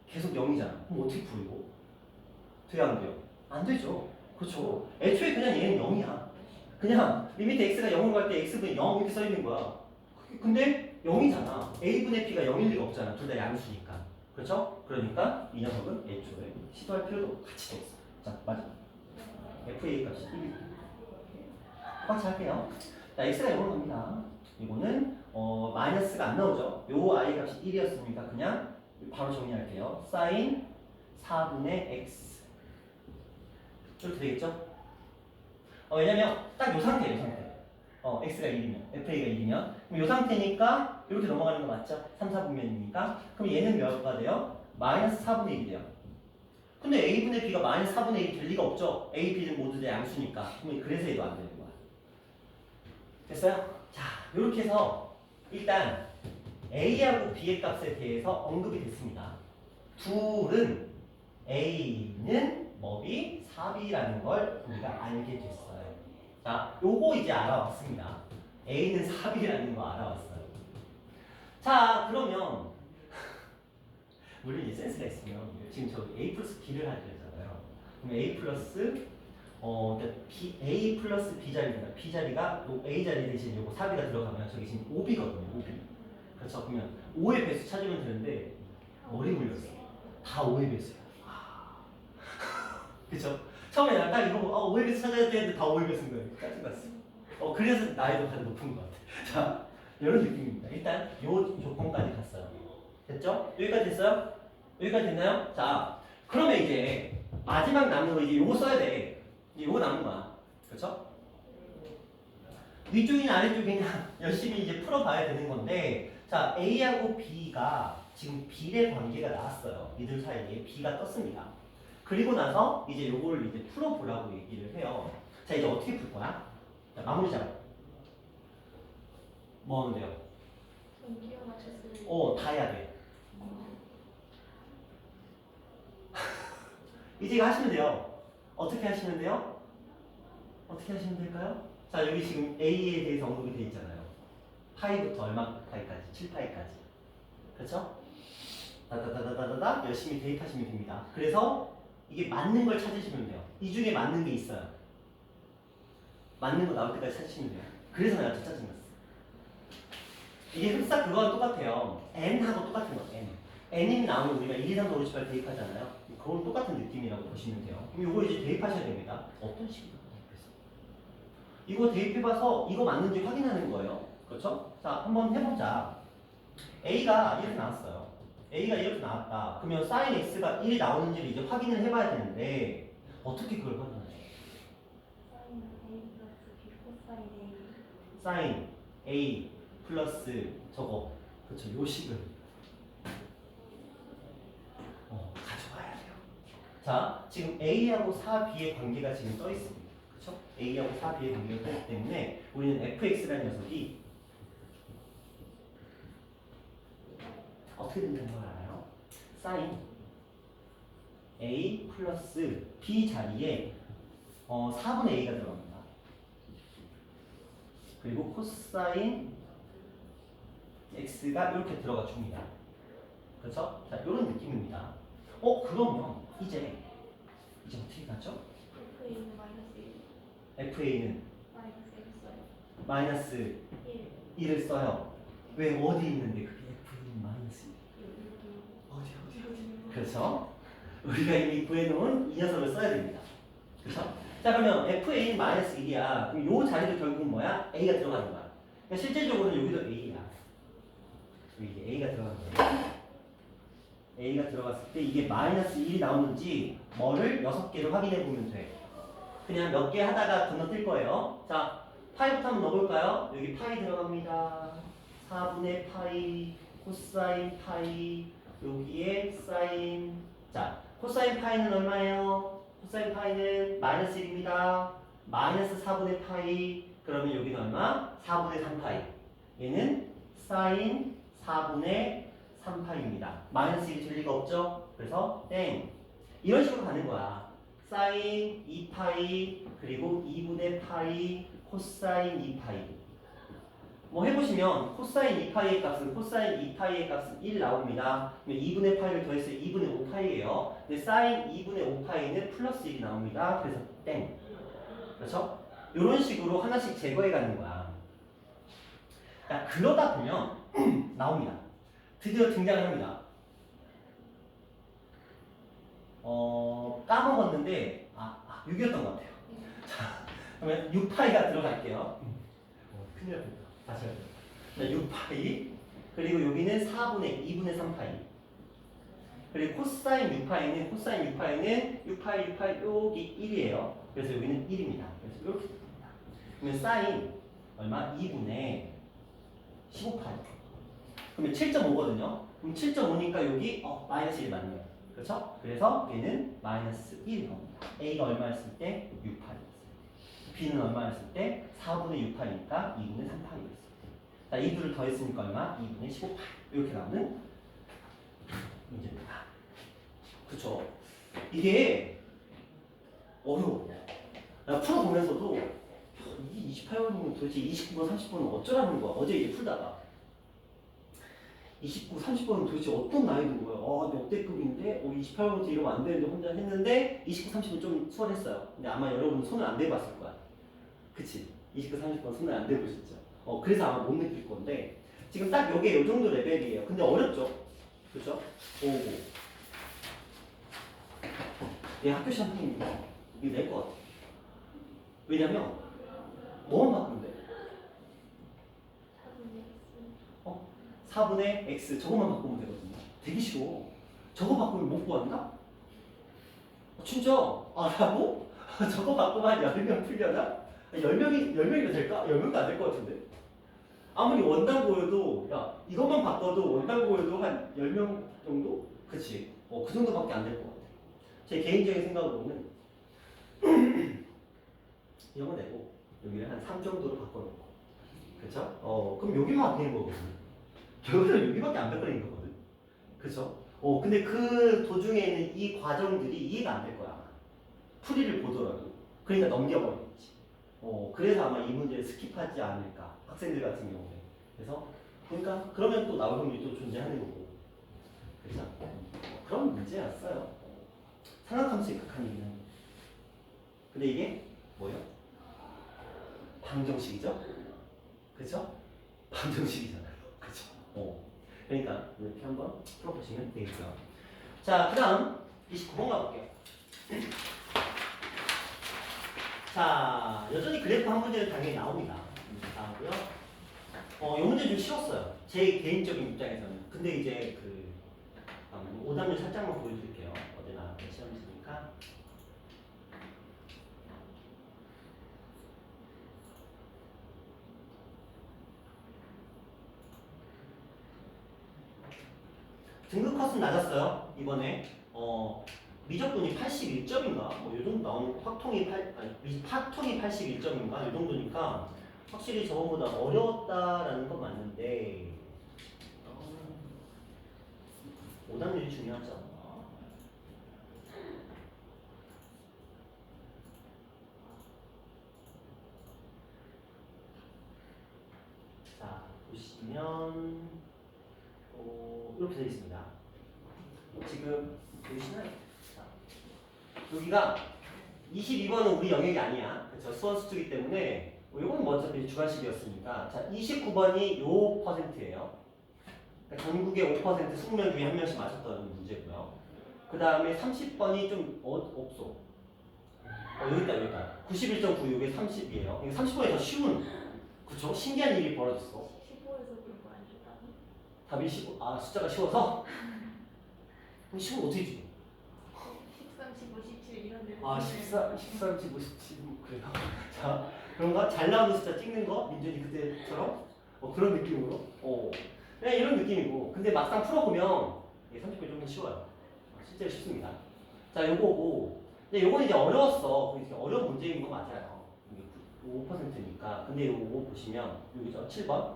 계속 0이잖아. 그럼 어떻게 풀고? 돼요, 안 돼요? 안 되죠. 그렇죠. 애초에 그냥 얘는 0이야. 그냥 리미트 x가 0으로 갈 때 x분이 0 이렇게 써 있는 거야. 근데 0이잖아. a분의 b가 0일 리가 없잖아. 둘 다 양수니까. 그렇죠? 그러니까 이 녀석은 애초에 시도할 필요도 같이 없어. 자, 맞아. FA 값이 1. 똑같이 할게요. 자, x가 0으로 갑니다. 이거는 마이너스가 안 나오죠. 요 i 값이 1이었으니까 그냥 바로 정리할게요. 사인 4분의 x 이렇게 되겠죠? 왜냐면 딱 요 상태예요, 요 상태. x가 1이면, fa가 1이면. 그럼 요 상태니까 이렇게 넘어가는 거 맞죠? 3, 4분면이니까. 그럼 얘는 몇가 돼요? 마이너스 4분의 1이 돼요. 근데 a분의 b가 마이너스 4분의 1이 될 리가 없죠? a, b는 모두 다 양수니까. 그럼 그래서 얘도 안 되는 거야. 됐어요? 자, 이렇게 해서 일단 a하고 b의 값에 대해서 언급이 됐습니다. 둘은 a는 뭐비 4b라는 걸 우리가 알게 됐어요. 자, 요거 이제 알아왔습니다. a는 4b라는 거 알아왔어요. 자, 그러면 우리 이제 센스가 있으면 지금 저기 a 플러스 b를 하려 했잖아요. 그럼 a 플러스 그러니까 a 플러스 b 자리입니다. b 자리가 요 a 자리 대신 요거 4b가 들어가면 저기 지금 5b거든요. 5b. 그렇죠? 그러면 5의 배수 찾으면 되는데 머리 물렸어. 다 5의 배수야. 그쵸? 처음에 나 딱 이거 5의 배수 찾아야 되는데 다 5의 배수인 거예요. 짜증났어. 그래서 나이도 가장 높은 것 같아. 자, 이런 느낌입니다. 일단 요 조건까지 갔어요. 됐죠? 여기까지 됐어요? 여기까지 됐나요? 자, 그러면 이제 마지막 남는 거 이제 요거 써야 돼. 이제 요거 남는 거야. 그쵸? 위쪽이나 아래쪽이나 열심히 이제 풀어봐야 되는 건데, 자, A하고 B가 지금 비례 관계가 나왔어요. 이들 사이에 B가 떴습니다. 그리고 나서 이제 요거를 이제 풀어보라고 얘기를 해요. 자, 이제 어떻게 풀 거야? 자, 마무리 작업. 뭐 하면 돼요? 전기와 맞췄을 다 해야 돼. 이제 이거 하시면 돼요. 어떻게 하시면 돼요? 어떻게 하시면 될까요? 자, 여기 지금 A에 대해서 언급이 돼 있잖아요. 파이부터 얼마 파이까지? 7파이까지. 그렇죠? 다다다다다다 열심히 대입하시면 됩니다. 그래서 이게 맞는 걸 찾으시면 돼요. 이 중에 맞는 게 있어요. 맞는 거 나올 때까지 찾으시면 돼요. 그래서 내가 더 짜증났어. 이게 흡사 그거랑 똑같아요. n하고 똑같은 거, n. n이 나오면 우리가 1, 2, 3, 4, 5, 6, 7, 8 대입하잖아요. 그건 똑같은 느낌이라고 보시면 돼요. 그럼 이거 이제 대입하셔야 됩니다. 어떤 식으로 대입했어? 이거 대입해봐서 이거 맞는지 확인하는 거예요. 그렇죠? 자, 한번 해보자. A가 이렇게 나왔어요. A가 이렇게 나왔다. 그러면 sin x가 1이 나오는지를 이제 확인을 해봐야 되는데 어떻게 그걸 확인하냐? sin A 플러스 저거 그렇죠? 요 식을 가져와야 돼요. 자, 지금 A하고 4B의 관계가 지금 떠 있습니다. 그렇죠? A하고 4B의 관계가 떠 있기 때문에 우리는 fx라는 녀석이 어떻게 된다는 걸 알아요? sin A 플러스 B 자리에 4분의 A가 들어갑니다. 그리고 코사인 x가 이렇게 들어가 줍니다. 그렇죠? 자, 이런 느낌입니다. 그러면 이제 어떻게 가죠? FA는 마이너스 1 FA는 마이너스 1 써요 마이너스 1 1을 써요. 왜 어디 있는데 그게 FA는 마이너스 1? 어디? 그렇죠? 우리가 이미 구해놓은 이 녀석을 써야 됩니다. 그렇죠? 자, 그러면 FA는 마이너스 1이야. 그럼 요 자리도 결국은 뭐야? A가 들어가는 거야. 그러니까 실제적으로는 여기도 A야. 여기 A가 들어가는 거야. A가 들어갔을 때 이게 마이너스 1이 나오는지 뭐를 6개를 확인해 보면 돼. 그냥 몇 개 하다가 건너뛸 거예요. 자, 파이부터 한번 넣어볼까요? 여기 파이 들어갑니다. 4분의 파이, 코사인 파이, 여기에 사인. 자, 코사인 파이는 얼마예요? 코사인 파이는 마이너스 1입니다. 마이너스 4분의 파이. 그러면 여기는 얼마? 4분의 3파이. 얘는 사인 4분의 3파이입니다. 마이너스 1이 될 리가 없죠? 그래서 땡. 이런 식으로 가는 거야. 사인 2파이 그리고 2분의 파이 코사인 2파이. 뭐 해보시면 코사인 2파이의 값은 코사인 2파이의 값은 1 나옵니다. 그러면 2분의 파이를 더했어요. 2분의 5파이예요. 근데 사인 2분의 5파이는 플러스 1이 나옵니다. 그래서 땡. 그렇죠? 이런 식으로 하나씩 제거해 가는 거야. 자, 그러다 보면 나옵니다. 드디어 등장을 합니다. 까먹었는데 6이었던 것 같아요. 자, 그러면 6파이가 들어갈게요. 큰일 났다. 다시 할게요. 자, 6파이 그리고 여기는 2분의 3파이 그리고 코사인 6파이는 6파이 여기 1이에요. 그래서 여기는 1입니다. 그래서 이렇게 그러면 사인 얼마? 2분의 15파이. 그러면 7.5거든요. 그럼 7.5니까 여기 마이너스 1 맞네요. 그렇죠? 그래서 얘는 마이너스 1이 나옵니다. A가 얼마였을 때? 6파이였어요. B는 얼마였을 때? 4분의 6파이니까 2분의 3파이였어요. 자, 이 둘을 더했으니까 얼마? 2분의 15파이. 이렇게 나오는 문제입니다. 그쵸? 이게 어려워. 나 풀어보면서도 이 28번이면 도대체 29번, 30번은 어쩌라는 거야. 어제 이제 풀다가 29, 30번은 도대체 어떤 나이든 거야. 역대급인데 28번부터 이러면 안 되는데 혼자 했는데 29, 30은 좀 수월했어요. 근데 아마 여러분 손을 안 대봤을 거야. 그치? 29, 30번 손을 안 대보셨죠? 그래서 아마 못 느낄 건데 지금 딱 요게 요 정도 레벨이에요. 근데 어렵죠? 그쵸? 오고 얘 학교 시험 이 이거 낼 것 같아. 왜냐면 뭐만 바꾸면 돼? 4분의 x 저것만 바꾸면 되거든요. 되게 쉬워. 저거 바꾸면 못 구한다? 진짜? 라고? 저거 바꾸면 한 10명 풀려나? 10명이면 될까? 10명도 안 될 것 같은데. 아무리 원당고여도 야 이것만 바꿔도 원당고여도 한 10명 정도? 그치? 그 정도밖에 안 될 것 같아. 제 개인적인 생각으로는 이런 거 내고 여기를 한 3 정도로 바꿔놓고 그쵸? 그럼 여기만 바뀌는 거거든요. 결국은 여기밖에 안 바뀌는 거거든. 그쵸? 근데 그 도중에는 이 과정들이 이해가 안 될 거야. 풀이를 보더라도. 그러니까 넘겨버리겠지. 그래서 아마 이 문제를 스킵하지 않을까. 학생들 같은 경우에. 그래서 그러니까 그러면 또 나올 확률이 또 존재하는 거고. 그죠? 그런 문제였어요. 삼각함수의 극한이기는. 근데 이게 뭐예요? 방정식이죠? 그쵸? 방정식이잖아요. 그쵸? 그러니까 이렇게 한번 풀어보시면 되겠고요. 자, 그 다음 29번 가볼게요. 자, 여전히 그래프 한 문제는 당연히 나옵니다. 나오고요. 이 문제 좀 쉬웠어요. 제 개인적인 입장에서는. 근데 이제 오답률 살짝만 보여드릴게요. 어제 나왔던 시험지니까. 등급 컷은 낮았어요. 이번에 미적분이 81점인가 뭐 요 정도 나오는 파통이 81점인가 요 정도니까 확실히 저번보다 어려웠다라는 건 맞는데 오답률이 중요하지 않나? 자 보시면 이렇게 되어 있습니다. 지금 보이시나요? 자, 여기가 22번은 우리 영역이 아니야. 그렇죠? 수원수투기 때문에 이건 뭐 어차피 주관식이었으니까. 자, 29번이 요 %예요. 그러니까 전국의 5% 20명 중에 한 명씩 맞췄다는 문제고요. 그 다음에 30번이 좀 없어. 여기 있다. 91.9 이게 30이에요. 이게 30번이 더 쉬운. 그쵸? 신기한 일이 벌어졌어. 15에서 그런 거안 줬다고? 답이 숫자가 쉬워서? 그럼 쉬우면 어떻게 줘? 13, 15, 17 이런 데 13, 15, 17 그래요. 자, 그런가? 잘 나오는 숫자 찍는 거? 민준이 그때처럼? 그런 느낌으로? 네, 이런 느낌이고. 근데 막상 풀어보면 30분 좀 더 쉬워요. 실제로 쉽습니다. 자, 요거고. 근데 요건 이제 어려웠어. 이게 어려운 문제인 거 맞아요. 이게 5%니까. 근데 요거 보시면 여기죠. 7번.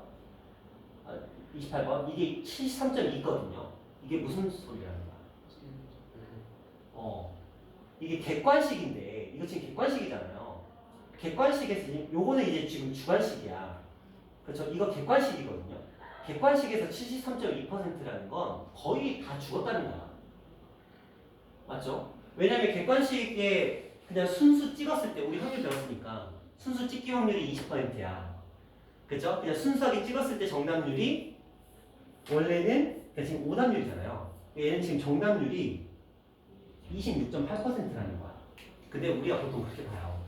28번. 이게 73.2거든요. 이게 무슨 소리라는 거야? 이게 객관식인데 이거 지금 객관식이잖아요. 객관식에서 요거는 이제 지금 주관식이야. 그렇죠? 이거 객관식이거든요. 객관식에서 73.2%라는 건 거의 다 죽었다는 거야. 맞죠? 왜냐면 객관식에 그냥 순수 찍었을 때 우리 확률 배웠으니까 순수 찍기 확률이 20%야. 그렇죠? 그냥 순수하게 찍었을 때 정답률이 원래는 지금 오답률이잖아요. 얘는 지금 정답률이 26.8%라는 거야. 근데 우리가 보통 그렇게 봐요.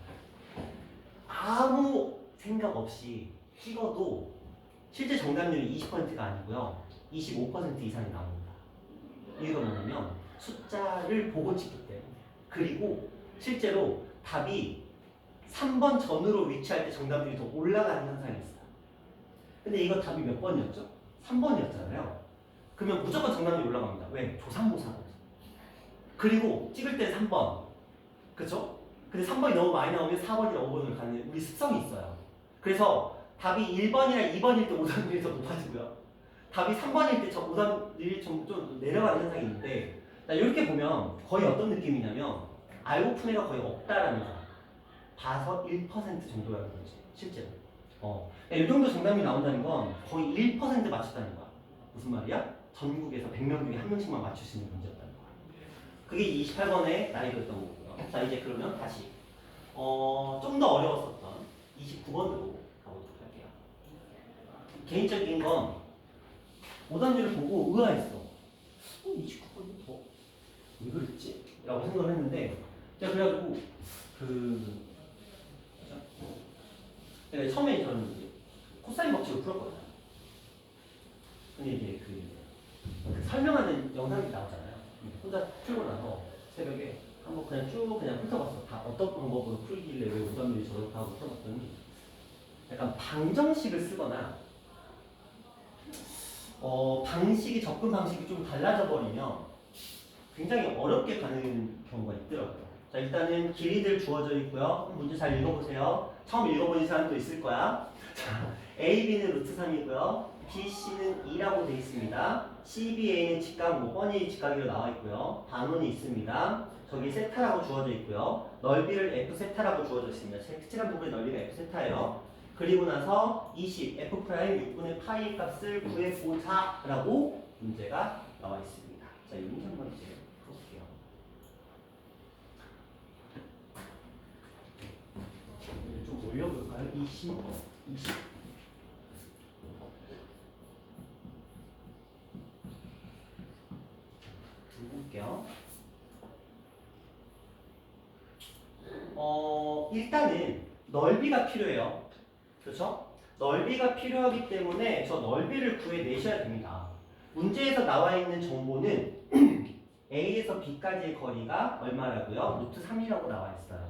아무 생각 없이 찍어도 실제 정답률이 20%가 아니고요. 25% 이상이 나옵니다. 이유가 뭐냐면 숫자를 보고 찍기 때문에. 그리고 실제로 답이 3번 전으로 위치할 때 정답률이 더 올라가는 현상이 있어요. 근데 이거 답이 몇 번이었죠? 3번이었잖아요. 그러면 무조건 정답률이 올라갑니다. 왜? 조삼모사거든요. 그리고 찍을 때 3번. 그쵸? 근데 3번이 너무 많이 나오면 4번이나 5번을 가는 우리 습성이 있어요. 그래서 답이 1번이나 2번일 때 오답률이 더 높아지고요. 답이 3번일 때 오답률이 좀 내려가는 현상이 있는데 이렇게 보면 거의 어떤 느낌이냐면 알고픈 애가 거의 없다라는 거야. 봐서 1% 정도라는 거지 실제로. 이 정도 정답이 나온다는 건 거의 1% 맞췄다는 거야. 무슨 말이야? 전국에서 100명 중에 한 명씩만 맞출 수 있는 문제였다는 거야. 그게 28번의 나이도였던 거고요. 자 이제 그러면 다시 좀 더 어려웠었던 29번으로 가보도록 할게요. 개인적인 건 오답률을 보고 의아했어. 29번이 더 왜 그랬지? 라고 생각을 했는데 제가 그래가지고 내가 처음에 저는 이제 코사인 법칙을 풀었거든요. 근데 이제 그 설명하는 영상이 나오잖아요. 혼자 풀고 나서 새벽에 한번 그냥 쭉 그냥 훑어봤어. 다 어떤 방법으로 풀길래 왜 오답률이 저렇다고 풀어봤더니 약간 방정식을 쓰거나 방식이 접근 방식이 좀 달라져 버리면 굉장히 어렵게 가는 경우가 있더라고요. 자 일단은 길이들 주어져 있고요. 문제 잘 읽어보세요. 처음 읽어보는 사람도 있을 거야. 자 A, B는 루트 3이고요. B, C는 2라고 되어 있습니다. C, B, A는 직각, 뭐 뻔히 직각으로 나와 있고요. 반원이 있습니다. 저기 세타라고 주어져 있고요. 넓이를 F 세타라고 주어져 있습니다. 색칠한 부분의 넓이가 F 세타예요. 그리고 나서 20, F 프라임 6분의 파이 값을 구해보자라고 문제가 나와 있습니다. 자, 이 문제 한번 이제 풀어볼게요. 좀 올려볼까요? 20. 볼게요. 일단은 넓이가 필요해요. 그렇죠? 넓이가 필요하기 때문에 저 넓이를 구해내셔야 됩니다. 문제에서 나와 있는 정보는 A에서 B까지의 거리가 얼마라고요? 루트 3이라고 나와 있어요.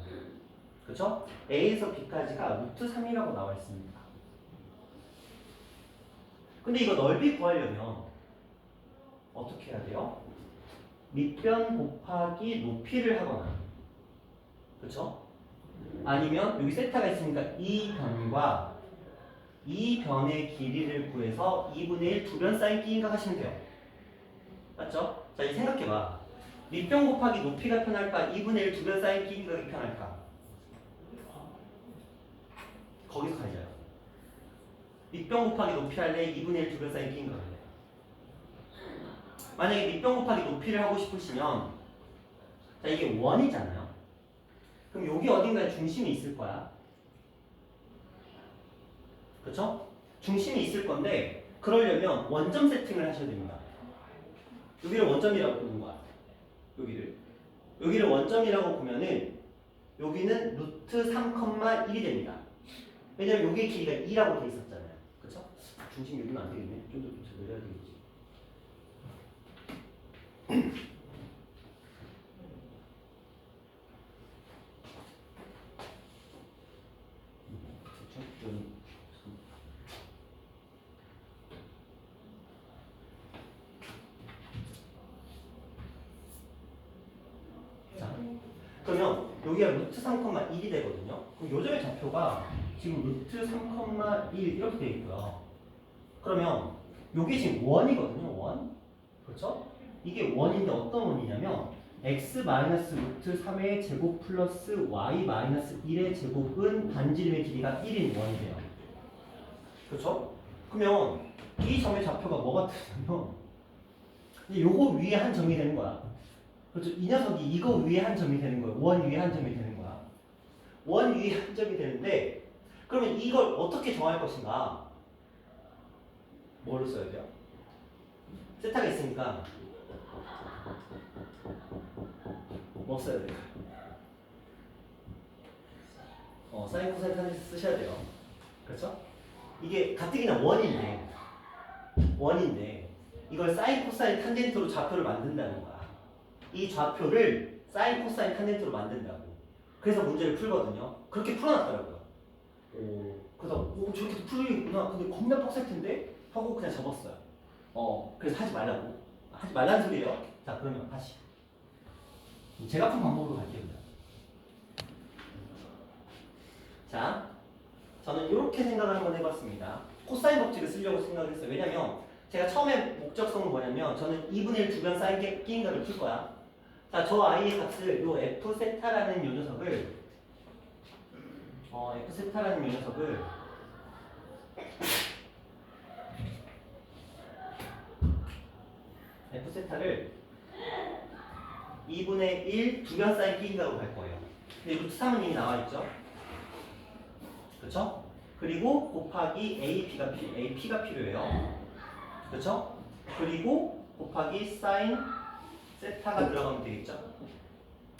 그렇죠? A에서 B까지가 루트 3이라고 나와 있습니다. 근데 이거 넓이 구하려면 어떻게 해야 돼요? 밑변 곱하기 높이를 하거나, 그렇죠? 아니면 여기 세타가 있으니까 이 변과 이 변의 길이를 구해서 2분의 1 두 변 사인 끼인각 하시면 돼요. 맞죠? 자 이제 생각해봐. 밑변 곱하기 높이가 편할까? 2분의 1 두 변 사인 끼인각이 편할까? 거기서 가져요. 밑변 곱하기 높이 할래? 2분의 1 두 변 사인 끼인각 할래? 만약에 밑변 곱하기 높이를 하고 싶으시면 자 이게 원이잖아요. 그럼 여기 어딘가에 중심이 있을 거야. 그렇죠? 중심이 있을 건데 그러려면 원점 세팅을 하셔야 됩니다. 여기를 원점이라고 보는 거야. 여기를 원점이라고 보면은 여기는 루트 3,1이 됩니다. 왜냐면 여기의 길이가 2라고 돼 있었잖아요. 그렇죠? 중심 여기는 안 되겠네. 좀 더 내려야 되겠지. 자, 그러면 여기가 루트 3,1이 되거든요. 그럼 요점의 좌표가 지금 루트 3,1 이렇게 되어 있고요. 그러면 요게 지금 원이거든요. 원. 그렇죠? 이게 원인데 어떤 원이냐면 x 마이너스 루트 3의 제곱 플러스 y 마이너스 1의 제곱은 반지름의 길이가 1인 원이래요. 그렇죠? 그러면 이 점의 좌표가 뭐가 되냐면 이제 요거 위에 한 점이 되는 거야. 그렇죠? 이 녀석이 이거 위에 한 점이 되는 거예요. 원 위에 한 점이 되는 거야. 원 위에 한 점이 되는데 그러면 이걸 어떻게 정할 것인가? 뭐를 써야 돼요? 세타가 있으니까 뭐 써야 돼요? 사인 코사인 탄젠트 쓰셔야 돼요. 그렇죠? 이게 가뜩이나 원인데 이걸 사인 코사인 탄젠트로 좌표를 만든다는 거야. 이 좌표를 사인 코사인 탄젠트로 만든다고. 그래서 문제를 풀거든요. 그렇게 풀어놨더라고요. 그래서 저렇게 풀리구나. 근데 겁나 빡셀 텐데 하고 그냥 접었어요. 그래서 하지 말라고. 하지 말라는 소리예요. 자, 그러면 다시 제가 푼 방법으로 갈게요. 그냥. 자, 저는 이렇게 생각을 한번 해봤습니다. 코사인 법칙을 쓰려고 생각을 했어요. 왜냐면 제가 처음에 목적성은 뭐냐면 저는 2분의 1 주변 사인 끼인가를 풀 거야. 자, 저 아이의 값을 요 f 세타라는 요 녀석을 f 세타라는 요 녀석을 f 세타를 2분의 1 주변 사인 끼인가로 갈 거예요. 근데 루트 3은 이미 나와 있죠. 그렇죠? 그리고 곱하기 AP가 필요해요. 그렇죠? 그리고 곱하기 사인 세타가 들어가면 되겠죠?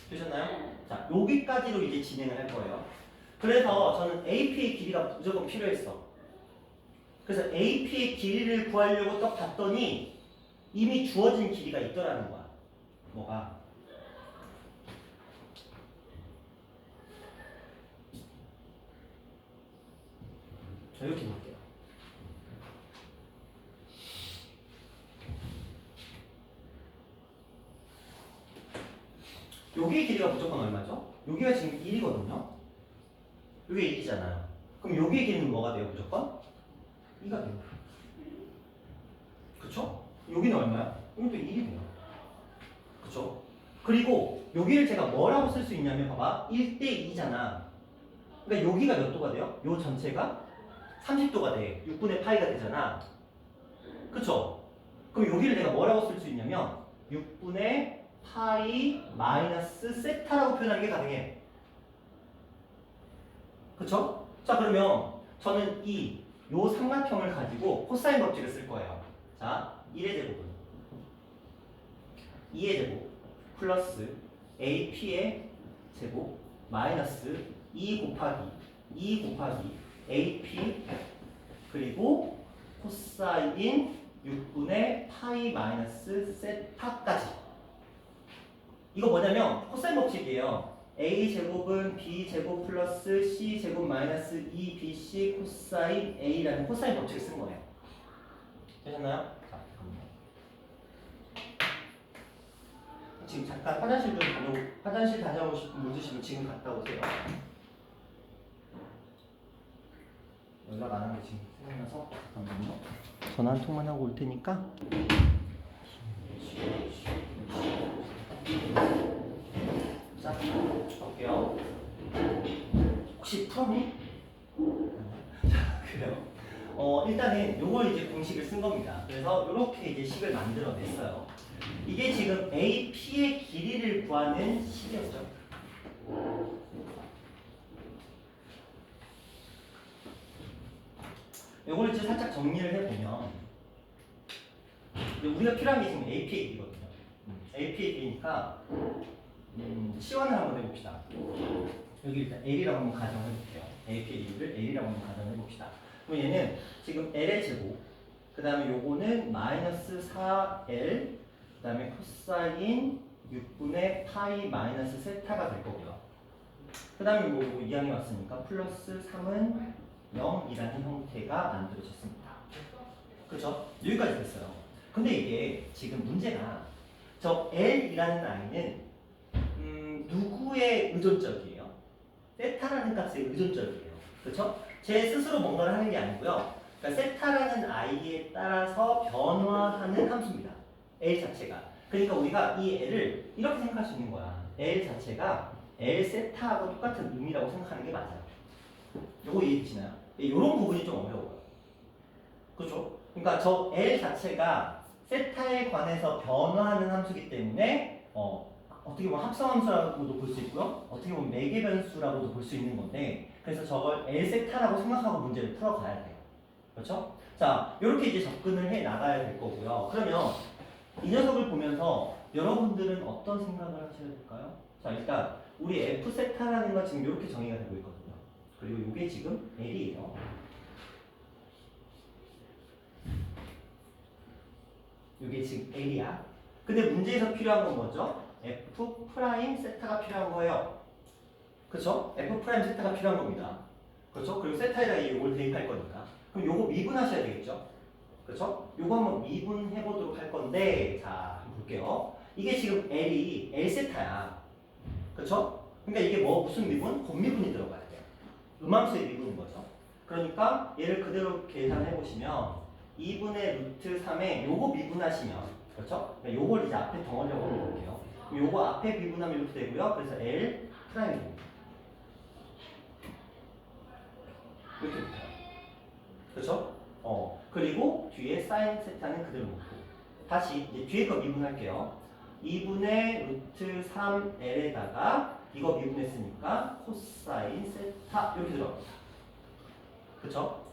되셨나요? 자, 여기까지로 이제 진행을 할 거예요. 그래서 저는 AP의 길이가 무조건 필요했어. 그래서 AP의 길이를 구하려고 딱 봤더니 이미 주어진 길이가 있더라는 거야. 뭐가? 자, 이렇게 볼게요. 여기의 길이가 무조건 얼마죠? 여기가 지금 1이거든요. 여기 1이잖아요. 그럼 여기의 길이는 뭐가 돼요? 무조건? 2가 돼요. 그쵸? 여기는 얼마야? 여기도 1이 돼요. 그쵸? 그리고 여기를 제가 뭐라고 쓸 수 있냐면 봐봐. 1대 2잖아. 그러니까 여기가 몇 도가 돼요? 요 전체가 30도가 돼. 6분의 파이가 되잖아. 그쵸? 그럼 여기를 내가 뭐라고 쓸 수 있냐면 6분의 파이 마이너스 세타라고 표현하는 게 가능해. 그쵸? 자, 그러면 저는 요 삼각형을 가지고 코사인 법칙을 쓸 거예요. 자, 1의 제곱은 2의 제곱 플러스 AP의 제곱 마이너스 2 곱하기 AP 그리고 코사인 6분의 파이 마이너스 세타까지. 이거 뭐냐면 코사인 법칙이에요. A 제곱은 B 제곱 플러스 C 제곱 마이너스 2BC 코사인 A라는 코사인 법칙을 쓴 거예요. 되셨나요? 자, 지금 잠깐 화장실 다녀오시고 묻으시면 지금 갔다 오세요. 연락 안 한 게 지금 생각나서 잠깐만요. 전화 한 통만 하고 올 테니까. 자, 볼게요. 혹시 풀었니? 자, 그래요. 일단은 요걸 이제 공식을 쓴 겁니다. 그래서 이렇게 이제 식을 만들어냈어요. 이게 지금 AP의 길이를 구하는 식이었죠. 요걸 이제 살짝 정리를 해보면 우리가 필요한 게 지금 AP의 길이거든요. AP의 길이니까 시원을 한번 해봅시다. 여기 일단 L이라고 한번 가정해볼게요. AP의 길이를 L이라고 한번 가정해봅시다. 그럼 얘는 지금 L의 제곱, 그 다음에 요거는 마이너스 4L, 그 다음에 코사인 6분의 파이 마이너스 세타가 될 거고요. 그 다음에 뭐 2항이 왔으니까 플러스 3은 0이라는 형태가 만들어졌습니다. 그렇죠? 여기까지 됐어요. 근데 이게 지금 문제가 저 L이라는 아이는 누구의 의존적이에요? 세타라는 값의 의존적이에요. 그렇죠? 제 스스로 뭔가를 하는 게 아니고요. 그러니까 세타라는 아이에 따라서 변화하는 함수입니다. L 자체가. 그러니까 우리가 이 L을 이렇게 생각할 수 있는 거야. L 자체가 L 세타하고 똑같은 의미라고 생각하는 게 맞아요. 요거 이해되시나요? 이런 부분이 좀 어려워요. 그렇죠? 그러니까 저 L 자체가 세타에 관해서 변화하는 함수이기 때문에 어떻게 보면 합성함수라고도 볼 수 있고요. 어떻게 보면 매개변수라고도 볼 수 있는 건데 그래서 저걸 L 세타라고 생각하고 문제를 풀어가야 돼요. 그렇죠? 자, 이렇게 이제 접근을 해 나가야 될 거고요. 그러면 이 녀석을 보면서 여러분들은 어떤 생각을 하셔야 될까요? 자, 일단 우리 F 세타라는 건 지금 이렇게 정의가 되고 있거든요. 그리고 이게 지금 L이에요. 이게 지금 L이야. 근데 문제에서 필요한 건 뭐죠? F 프라임 세타가 필요한 거예요. 그렇죠? f 프라임 세타가 필요한 겁니다. 그렇죠? 그리고 세타에다가 이걸 대입할 거니까. 그럼 요거 미분하셔야 되겠죠? 그렇죠? 요거 한번 미분해 보도록 할 건데, 자, 한번 볼게요. 이게 지금 L이 L 세타야. 그렇죠? 그러니까 이게 뭐 무슨 미분? 곱미분이 들어가야 돼요. 음함수의 미분인 거죠. 그러니까 얘를 그대로 계산해 보시면 2분의 루트 3에 요거 미분하시면, 그렇죠? 그러니까 요걸 이제 앞에 덩어리라고 볼게요. 요거 앞에 미분하면 이렇게 되고요. 그래서 L 프라임이 됩니다. 이렇게 붙어요. 그렇죠? 그리고 뒤에 사인 세타는 그대로 놓고 다시 이제 뒤에 거 미분할게요. 2분의 루트 3L에다가 이거 미분했으니까 코사인 세타 이렇게 들어갑니다. 그렇죠?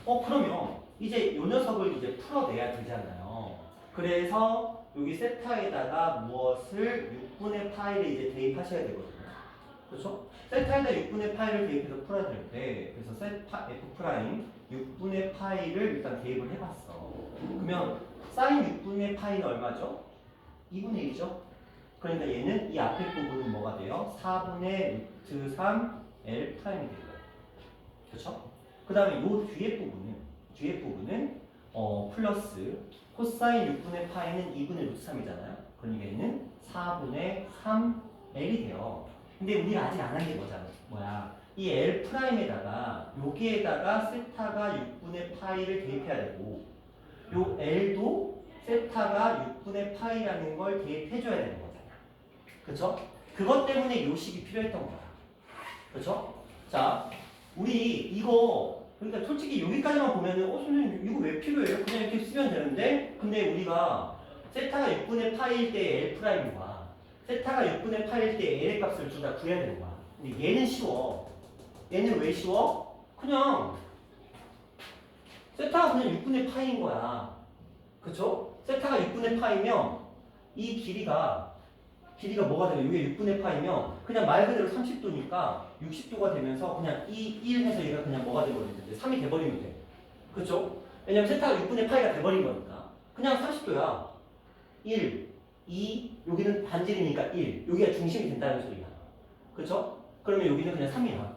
그러면 이제 요 녀석을 이제 풀어내야 되잖아요. 그래서 여기 세타에다가 무엇을 6분의 파이를 이제 대입하셔야 되거든요. 그렇죠? 세타에다 6분의 파이를 대입해서 풀어야 될 때, 그래서 세타 f 프라임 6분의 파이를 일단 대입을 해봤어. 그러면 사인 6분의 파이는 얼마죠? 2분의 1이죠? 그러니까 얘는 이 앞에 부분은 뭐가 돼요? 4분의 루트 3 L 프라임이 돼요. 그렇죠? 그 다음에 요 뒤에 부분은 플러스 코사인 6분의 파이는 2분의 루트 3이잖아요. 그러니까 얘는 4분의 3 L이 돼요. 근데 우리가 아직 안 한 게 뭐야? 이 L 프라임에다가 여기에다가 세타가 6분의 파이를 대입해야 되고, 요 L도 세타가 6분의 파이라는 걸 대입해줘야 되는 거잖아. 그쵸? 그것 때문에 요 식이 필요했던 거야. 그쵸? 자, 우리 이거, 그러니까 솔직히 여기까지만 보면은, 선생님, 이거 왜 필요해요? 그냥 이렇게 쓰면 되는데, 근데 우리가 세타가 6분의 파이일 때 L 프라임과 세타가 6분의 파이일 때 L의 값을 둘 다 구해야 되는 거야. 근데 얘는 쉬워. 얘는 왜 쉬워? 그냥 세타가 그냥 6분의 파이인 거야. 그쵸? 세타가 6분의 파이면 이 길이가 뭐가 돼요? 이게 6분의 파이면 그냥 말 그대로 30도니까 60도가 되면서 그냥 1 해서 얘가 그냥 뭐가 돼버리는데 3이 돼버리면 돼. 그쵸? 왜냐면 세타가 6분의 파이가 돼버린 거니까. 그냥 30도야. 1, 2, 여기는 반지름이니까 1. 여기가 중심이 된다는 소리야. 그쵸? 그러면 여기는 그냥 3이야.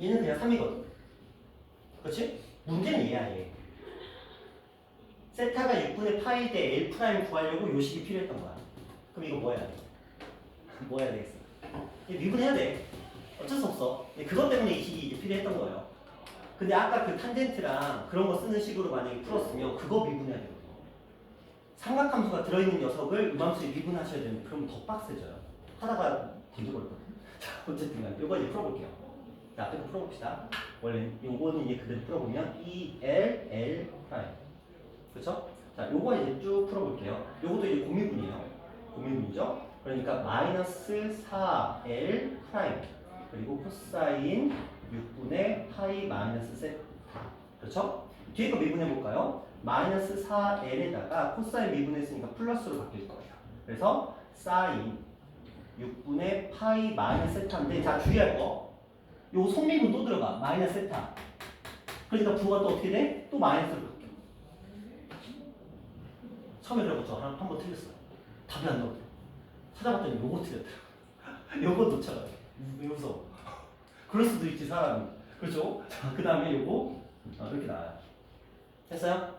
얘는 그냥 3이거든. 그렇지? 문제는 얘야, 얘. 세타가 6분의 파이 대 L 프라임 구하려고 요식이 필요했던 거야. 그럼 이거 뭐 해야 돼? 뭐 해야 되겠어? 이거 미분해야 돼. 어쩔 수 없어. 그것 때문에 이 식이 이제 필요했던 거예요. 근데 아까 그 탄젠트랑 그런 거 쓰는 식으로 만약에 풀었으면 그거 미분해야 되거든요. 삼각함수가 들어있는 녀석을 음함수에 미분하셔야 되는데 그러면 더 빡세져요. 하다가 던져버렸거든. 자, 어쨌든 간에 이거 이제 풀어볼게요. 자, 앞에 거 풀어봅시다. 원래 요거는 이제 그대로 풀어보면 L 프라임. 그쵸? 자, 요거 이제 쭉 풀어볼게요. 요것도 이제 고미분이에요. 고미분이죠? 그러니까 마이너스 4L 프라임. 그리고 코사인 6분의 파이 마이너스 세타. 그렇죠? 뒤에 거 미분해볼까요? 마이너스 4L에다가 코사인 미분했으니까 플러스로 바뀔 거예요. 그래서 사인 6분의 파이 마이너스 세타인데, 자, 주의할 거. 요 속미분 또 들어가. 마이너스 세타. 그러니까 부호가 또 어떻게 돼? 또 마이너스로 바뀌어. 처음에 들어봤죠? 한번 틀렸어요. 답이 안 나오더라고. 찾아봤더니 요거 틀렸더라고. 요거 놓쳐가지고. 무서워. 그럴 수도 있지, 사람이. 그렇죠? 자, 그 다음에 요거 이렇게 나와요. 됐어요?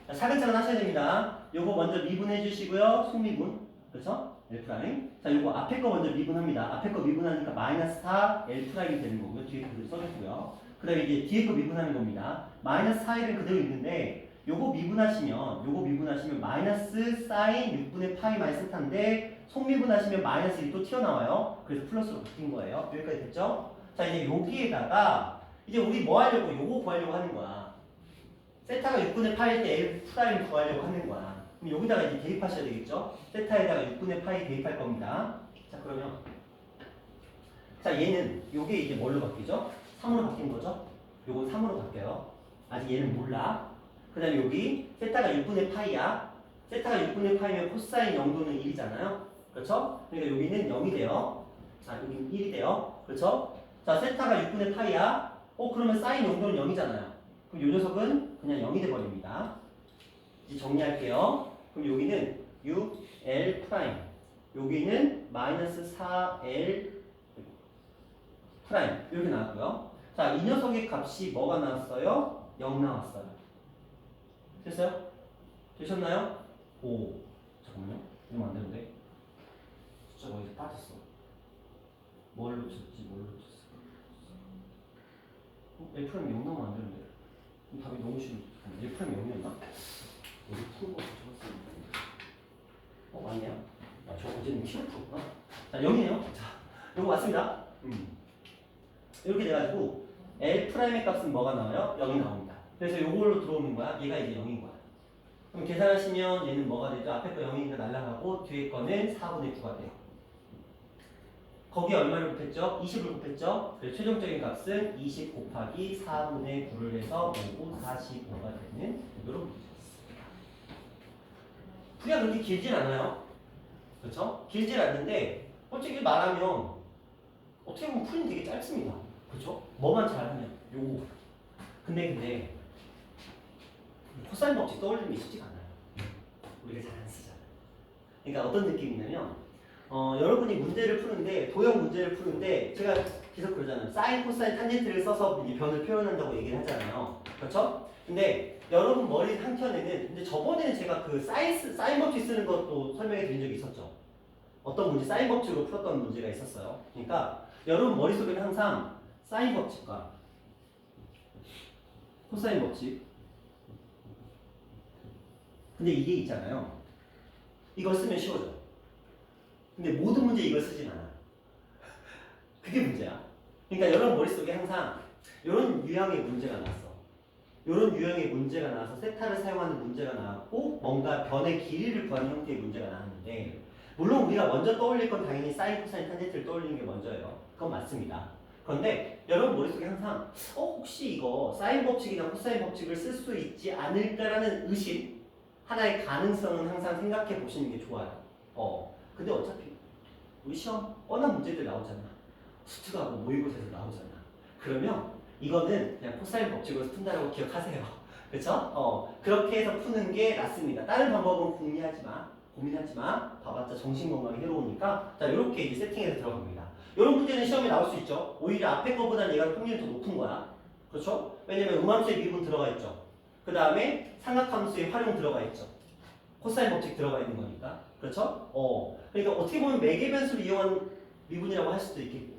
자, 차근차근 하셔야 됩니다. 요거 먼저 미분해 주시고요. 속미분. 그렇죠? L 프라임. 자, 요거 앞에 거 먼저 미분합니다. 앞에 거 미분하니까 마이너스 4 L 프라임이 되는 거고요. 뒤에 거 그대로 써주고요. 그 다음에 이제 뒤에 거 미분하는 겁니다. 마이너스 4L은 그대로 있는데 요거 미분하시면 마이너스 사인 6분의 파이 마이너스 세타인데 속미분하시면 마이너스 1이 또 튀어나와요. 그래서 플러스로 바뀐 거예요. 여기까지 됐죠? 자, 이제 여기에다가 이제 우리 뭐 하려고 요거 구하려고 하는 거야. 세타가 6분의 파이일 때 L 프라임 구하려고 하는 거야. 그럼 여기다가 이제 대입하셔야 되겠죠? 세타에다가 6분의 파이 대입할 겁니다. 자, 그러면 자, 얘는 요게 이제 뭘로 바뀌죠? 3으로 바뀐 거죠? 요건 3으로 바뀌어요. 아직 얘는 몰라. 그 다음에 여기 세타가 6분의 파이야. 세타가 6분의 파이면 코사인 0도는 1이잖아요. 그렇죠? 그러니까 여기는 0이 돼요. 자, 여기는 1이 돼요. 그렇죠? 자, 세타가 6분의 파이야. 그러면 사인 0도는 0이잖아요. 그럼 이 녀석은 그냥 0이 돼버립니다. 이제 정리할게요. 그럼 여기는 6L 프라임. 여기는 마이너스 4L 프라임 이렇게 나왔고요. 자, 이 녀석의 값이 뭐가 나왔어요? 0 나왔어요. 됐어요? 되셨나요? 오, 잠깐만요. 이러면 안 되는데. 숫자가 어디서 빠졌어. 뭘 놓쳤지? 뭘 놓쳤어? F는 0 나오면 안 되는데. 답이 너무 쉬운데. F는 0이었나? 어디 푼거 적었었는데. 맞네요. 저 어제는 키로 풀었구나. 자, 0이에요. 자, 이거 맞습니다. 이렇게 돼가지고 L'의 값은 뭐가 나와요? 0이 나옵니다. 그래서 이걸로 들어오는 거야. 얘가 이제 0인 거야. 그럼 계산하시면 얘는 뭐가 되죠? 앞에 거 0이니까 날라가고 뒤에 거는 4분의 9가 돼요. 거기에 얼마를 곱했죠? 20을 곱했죠? 그래서 최종적인 값은 20 곱하기 4분의 9를 해서 5고 45가 되는 이런 문제였습니다. 풀이가 그렇게 길진 않아요. 그렇죠? 길진 않는데 솔직히 말하면 어떻게 보면 풀이는 되게 짧습니다. 그렇죠? 뭐만 잘하면 요거. 근데 코사인 법칙 떠올리는 게 쉽지가 않아요. 우리가 잘 안 쓰잖아요. 그러니까 어떤 느낌이냐면 여러분이 문제를 푸는데 도형 문제를 푸는데 제가 계속 그러잖아요. 사인, 코사인, 탄젠트를 써서 이 변을 표현한다고 얘기를 하잖아요. 그렇죠? 근데 여러분 머리 한켠에는 근데 저번에는 제가 그 사인 법칙 쓰는 것도 설명해 드린 적이 있었죠. 어떤 문제 사인 법칙으로 풀었던 문제가 있었어요. 그러니까 여러분 머릿속에는 항상 사인 법칙과 코사인 법칙 근데 이게 있잖아요. 이걸 쓰면 쉬워져. 근데 모든 문제 이걸 쓰진 않아. 그게 문제야. 그러니까 여러분 머릿속에 항상 이런 유형의 문제가 나왔어. 이런 유형의 문제가 나와서 세타를 사용하는 문제가 나왔고 뭔가 변의 길이를 구하는 형태의 문제가 나왔는데 물론 우리가 먼저 떠올릴 건 당연히 사인, 코사인, 탄젠트를 떠올리는 게 먼저예요. 그건 맞습니다. 그런데 여러분 머릿속에 항상 혹시 이거 사인 법칙이나 코사인 법칙을 쓸 수 있지 않을까라는 의심 하나의 가능성은 항상 생각해 보시는 게 좋아요. 근데 어차피 우리 시험 뻔한 문제들 나오잖아. 수트가 뭐 모의고사에서 나오잖아. 그러면 이거는 그냥 코사인 법칙으로 푼다라고 기억하세요. 그렇죠? 그렇게 해서 푸는 게 낫습니다. 다른 방법은 고민하지 마. 봐봤자 정신건강에 해로우니까 자 이렇게 이제 세팅해서 들어갑니다. 이런 문제는 시험에 나올 수 있죠. 오히려 앞에 거보다 얘가 확률이 더 높은 거야. 그렇죠? 왜냐면 음함수의 미분 들어가 있죠. 그 다음에 삼각함수의 활용 들어가 있죠. 코사인 법칙 들어가 있는 거니까. 그렇죠? 그러니까 어떻게 보면 매개 변수를 이용한 미분이라고 할 수도 있겠고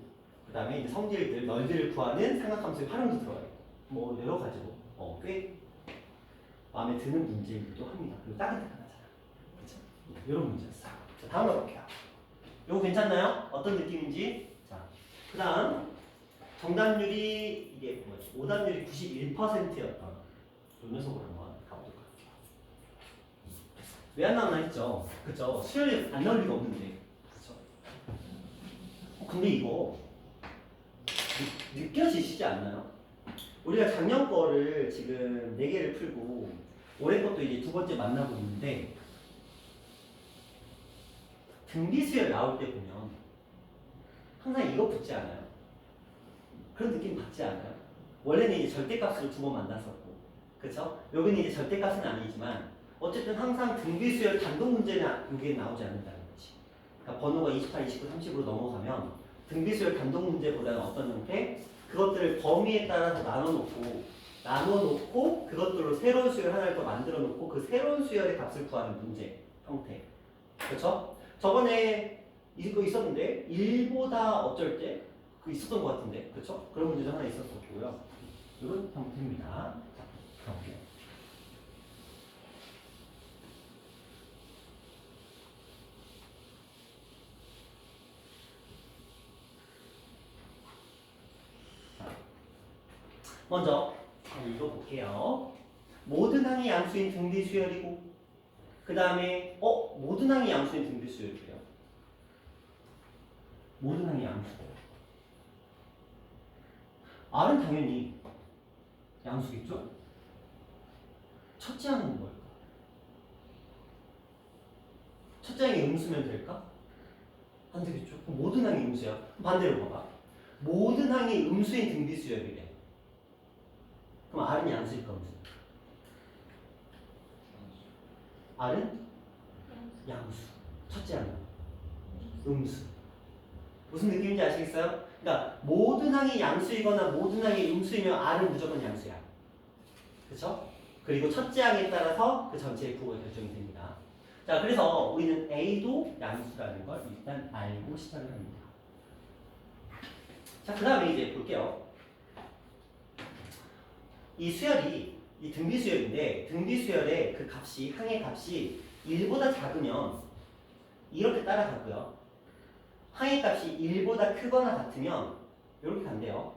그 다음에 이제 성질들, 널들을 구하는 삼각함수의 활용도 들어가 있고 뭐 여러 가지로 꽤 마음에 드는 문제이기도 합니다. 그리고 따끈따끈하잖아. 그렇죠? 이런 문제였어요. 자, 다음으로 볼게요. 이거 괜찮나요? 어떤 느낌인지? 자, 그 다음 정답률이 이게 뭐지? 오답률이 91%였던 이 녀석으로 한번 가보도록 할게요. 왜 안 나오나 했죠? 그쵸? 수열이 안 나올 리가 없는데. 그쵸? 근데 이거 느껴지시지 않나요? 우리가 작년 거를 지금 4개를 풀고 올해 것도 이제 두 번째 만나고 있는데 등비수열 나올 때 보면 항상 이거 붙지 않아요? 그런 느낌 받지 않아요? 원래는 이제 절대값으로 두 번 만났었고 그쵸? 여기는 이제 절대값은 아니지만 어쨌든 항상 등비수열 단독 문제는 여기에 나오지 않는다는 거지. 그러니까 번호가 28, 29, 30으로 넘어가면 등비수열 단독 문제보다는 어떤 형태? 그것들을 범위에 따라서 나눠놓고 그것들로 새로운 수열 하나를 더 만들어 놓고 그 새로운 수열의 값을 구하는 문제 형태. 그렇죠? 저번에 이거 있었는데 1보다 어쩔 때 그 있었던 것 같은데 그렇죠? 그런 문제도 하나 있었었고요. 이런 형태입니다. 자, 가볼게요. 먼저 읽어볼게요. 모든 항이 양수인 등비수열이고 그 다음에 모든 항이 양수인 등비수열이래요. 모든 항이 양수. R은 당연히 양수겠죠? 첫째 항은 뭘까? 첫째 항이 음수면 될까? 안 되겠죠? 그럼 모든 항이 음수야. 반대로 봐봐. 모든 항이 음수인 등비수열이래. 그럼 R은 양수일까 음수? R은 양수. 첫째 항은 음수. 무슨 느낌인지 아시겠어요? 그러니까 모든 항이 양수이거나 모든 항이 음수이면 R은 무조건 양수야. 그렇죠? 그리고 첫째 항에 따라서 그 전체의 부호가 결정이 됩니다. 자, 그래서 우리는 A도 양수라는 걸 일단 알고 시작을 합니다. 자, 그 다음에 이제 볼게요. 이 수열이 이 등비수열인데 등비수열의 그 값이 항의 값이 1보다 작으면 이렇게 따라가고요. 항의 값이 1보다 크거나 같으면 이렇게 간대요.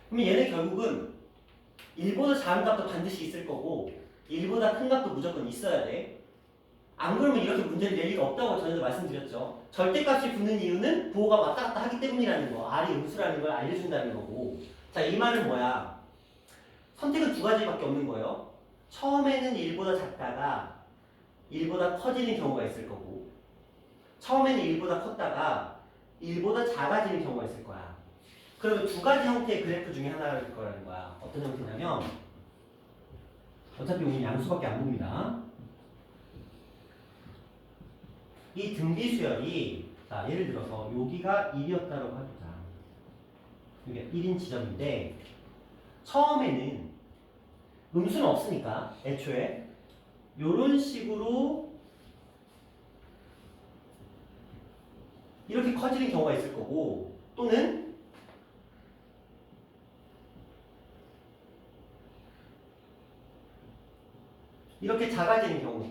그러면 얘는 결국은 1보다 작은 값도 반드시 있을 거고 1보다 큰 값도 무조건 있어야 돼. 안 그러면 이렇게 문제를 낼 리가 없다고 전에도 말씀드렸죠. 절대값이 붙는 이유는 부호가 왔다 갔다 하기 때문이라는 거. R이 음수라는 걸 알려준다는 거고. 자, 이 말은 뭐야? 선택은 두 가지밖에 없는 거예요. 처음에는 1보다 작다가 1보다 커지는 경우가 있을 거고 처음에는 1보다 컸다가 1보다 작아지는 경우가 있을 거야. 그러면 두 가지 형태의 그래프 중에 하나일 거라는 거야. 어떤 형태냐면 어차피 우리 양수밖에 안 봅니다. 이 등비수열이 자 예를 들어서 여기가 1이었다고 해보자. 여기가 1인 지점인데 처음에는 음수는 없으니까 애초에 이런 식으로 이렇게 커지는 경우가 있을 거고 또는 이렇게 작아지는 경우.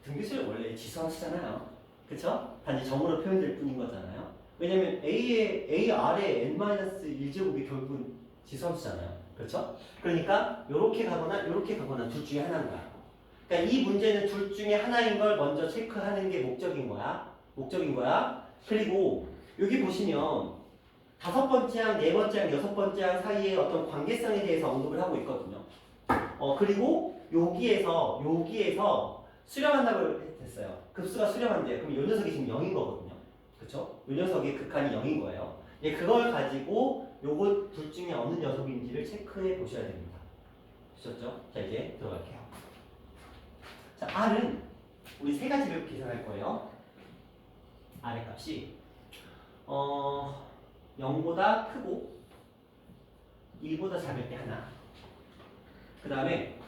등비수열 원래 지수함수잖아요. 그쵸? 단지 점으로 표현될 뿐인 거잖아요. 왜냐면 A 아래 n-1제곱이 결국은 지수함수잖아요. 그렇죠? 그러니까 이렇게 가거나 이렇게 가거나 둘 중에 하나인 거야. 그러니까 이 문제는 둘 중에 하나인 걸 먼저 체크하는 게 목적인 거야. 그리고 여기 보시면 5번째 항, 4번째 항, 6번째 항 사이에 어떤 관계성에 대해서 언급을 하고 있거든요. 그리고 여기에서 수렴한다고 했어요. 급수가 수렴한대요. 그럼 이 녀석이 지금 0인 거거든요. 그쵸? 이 녀석의 극한이 0인 거예요. 예, 그걸 가지고 요거 둘 중에 어느 녀석인지를 체크해 보셔야 됩니다. 아셨죠? 자, 이제 들어갈게요. 자, R은 우리 세 가지를 계산할 거예요. R의 값이 0보다 크고 1보다 작을 때 하나. 그 다음에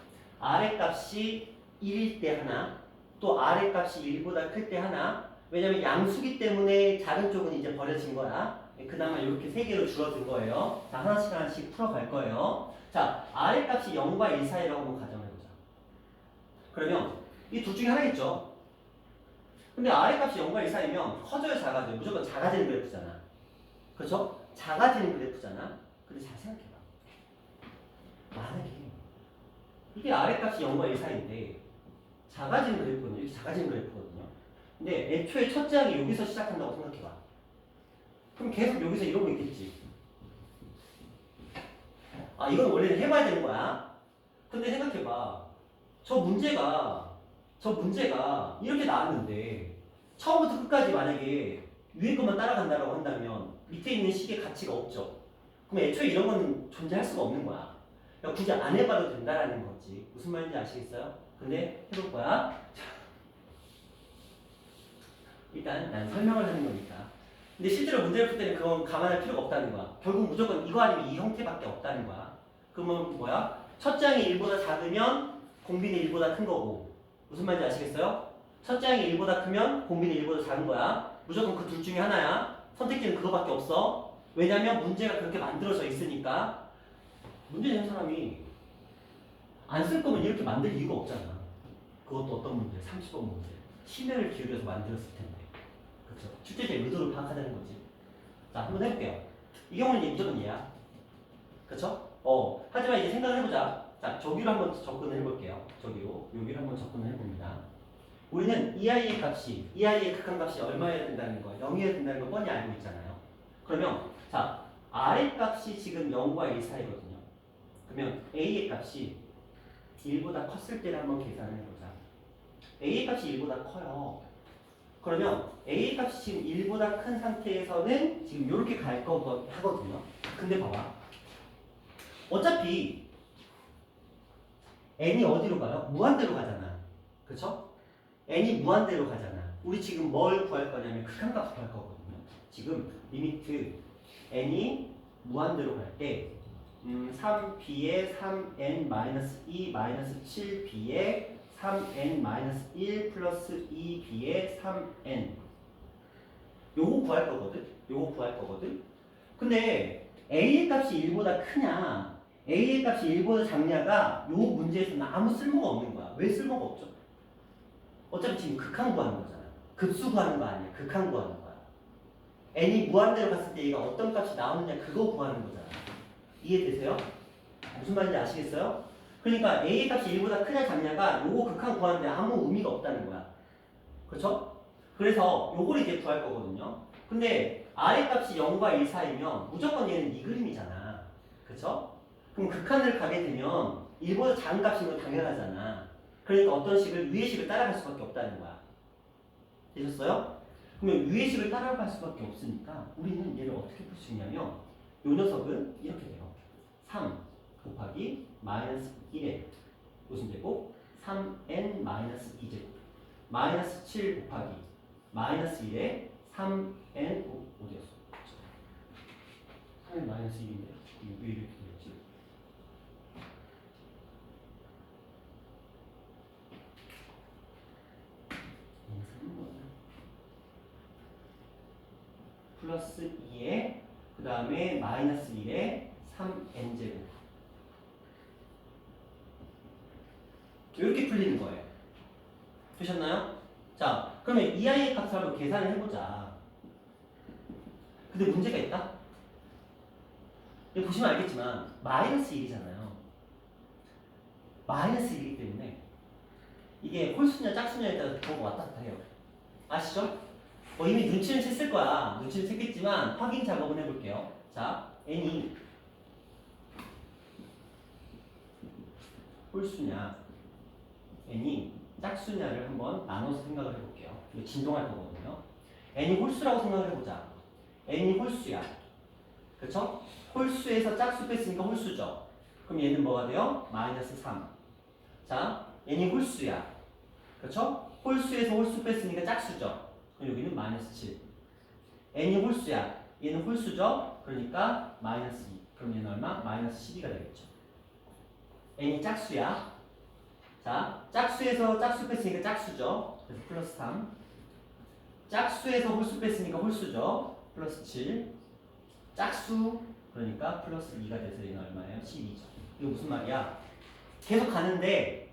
R의 값이 1일 때 하나. 또 R의 값이 1보다 클 때 하나. 왜냐면 양수기 때문에 작은 쪽은 이제 버려진 거야. 그나마 이렇게 세 개로 줄어든 거예요. 자, 하나씩 풀어갈 거예요. 자, R의 값이 0과 1 사이라고 한번 가정해보자. 그러면 이 둘 중에 하나겠죠. 근데 R의 값이 0과 1 사이면 커져요, 작아져요? 무조건 작아지는 그래프잖아. 그렇죠? 작아지는 그래프잖아. 근데 잘 생각해봐. 만약에 이게 R의 값이 0과 1 사이인데 작아지는 그래프거든요. 이렇게 작아지는 그래프거든요. 근데 애초에 첫째 항이 여기서 시작한다고 생각해봐. 그럼 계속 여기서 이러고 있겠지. 아, 이건 원래는 해봐야 되는 거야. 근데 생각해봐. 저 문제가 이렇게 나왔는데 처음부터 끝까지 만약에 위에 것만 따라간다고 한다면 밑에 있는 식의 가치가 없죠. 그럼 애초에 이런 건 존재할 수가 없는 거야. 그러니까 굳이 안 해봐도 된다라는 거지. 무슨 말인지 아시겠어요? 근데 해볼 거야. 일단 난 설명을 하는 거니까. 근데 실제로 문제를 풀 때는 그건 감안할 필요가 없다는 거야. 결국 무조건 이거 아니면 이 형태밖에 없다는 거야. 그러면 뭐야? 첫째 항이 1보다 작으면 공비는 1보다 큰 거고. 무슨 말인지 아시겠어요? 첫째 항이 1보다 크면 공비는 1보다 작은 거야. 무조건 그 둘 중에 하나야. 선택지는 그거밖에 없어. 왜냐면 문제가 그렇게 만들어져 있으니까. 문제 낸 사람이 안 쓸 거면 이렇게 만들 이유가 없잖아. 그것도 어떤 문제? 30번 문제. 심혈을 기울여서 만들었을 텐데. 그렇죠? 출제자의 의도를 파악하자는 거지. 자, 한번 해볼게요. 이 경우는 이제 무조건 얘야. 그렇죠? 하지만 이제 생각을 해보자. 자, 저기로 한번 접근을 해볼게요. 여기로 한번 접근을 해봅니다. 우리는 이 아이의 극한값이 얼마여야 된다는 거, 0이어야 된다는 거 뻔히 알고 있잖아요. 그러면 자, R의 값이 지금 0과 1 사이거든요. 그러면 A의 값이 1보다 컸을 때를 한번 계산을 해보자. A의 값이 1보다 커요. 그러면 A의 값이 지금 1보다 큰 상태에서는 지금 이렇게 갈 거 하거든요. 근데 봐봐. 어차피 n이 어디로 가요? 무한대로 가잖아. 그쵸? n이 무한대로 가잖아. 우리 지금 뭘 구할 거냐면 극한값 구할 거거든요. 지금 리미트 n이 무한대로 갈 때 3b에 3n-2 7b에 3n-1 플러스 2b에 3n 요거 구할 거거든? 요거 구할 거거든? 근데 a의 값이 1보다 크냐 a의 값이 1보다 작냐가 요 문제에서는 아무 쓸모가 없는 거야. 왜 쓸모가 없죠? 어차피 지금 극한 구하는 거잖아. 급수 구하는 거 아니야. 극한 구하는 거야. n이 무한대로 갔을 때 얘가 어떤 값이 나오느냐 그거 구하는 거잖아. 이해되세요? 무슨 말인지 아시겠어요? 그러니까 a의 값이 1보다 크냐 작냐가 요거 극한 구하는데 아무 의미가 없다는 거야. 그렇죠? 그래서 요걸 이제 구할 거거든요. 근데 r의 값이 0과 1 사이면 무조건 얘는 이 그림이잖아. 그렇죠? 그럼 극한을 가게 되면 1보다 작은 값인 건 당연하잖아. 그러니까 어떤 식을 위의 식을 따라갈 수밖에 없다는 거야. 되셨어요? 그러면 위의 식을 따라갈 수밖에 없으니까 우리는 얘를 어떻게 풀 수 있냐면 요 녀석은 이렇게 돼요. 3 곱하기 마이너스 1에 무슨 제곱? 3n 마이너스 2제곱 마이너스 7 곱하기 마이너스 1에 3n 어디였어? 3n 마이너스 1인데 왜 이렇게 되었지? 플러스 2에 그 다음에 마이너스 1에 3n제곱 이렇게 풀리는 거예요. 되셨나요? 자, 그러면 이 아이의 값을 한번 계산을 해보자. 근데 문제가 있다? 여기 보시면 알겠지만 마이너스 1이잖아요. 마이너스 1이기 때문에 이게 홀수냐 짝수냐에 따라서 뭐가 왔다 갔다 해요. 아시죠? 이미 눈치는 챘을 거야. 눈치는 챘겠지만 확인 작업을 해볼게요. 자, n이 홀수냐 n이 짝수냐를 한번 나눠서 생각을 해볼게요. 이거 진동할 거거든요. n이 홀수라고 생각을 해보자. n이 홀수야. 그쵸? 홀수에서 짝수 뺐으니까 홀수죠. 그럼 얘는 뭐가 돼요? 마이너스 3. 자, n이 홀수야. 그쵸? 홀수에서 홀수 뺐으니까 짝수죠. 그럼 여기는 마이너스 7. n이 홀수야. 얘는 홀수죠? 그러니까 마이너스 2. 그럼 얘는 얼마? 마이너스 12가 되겠죠. n이 짝수야. 자, 짝수에서 짝수 뺐으니까 짝수죠. 그래서 플러스 3. 짝수에서 홀수 뺐으니까 홀수죠. 플러스 7. 짝수 그러니까 플러스 2가 돼서 얘는 얼마예요? 12죠. 이거 무슨 말이야? 계속 가는데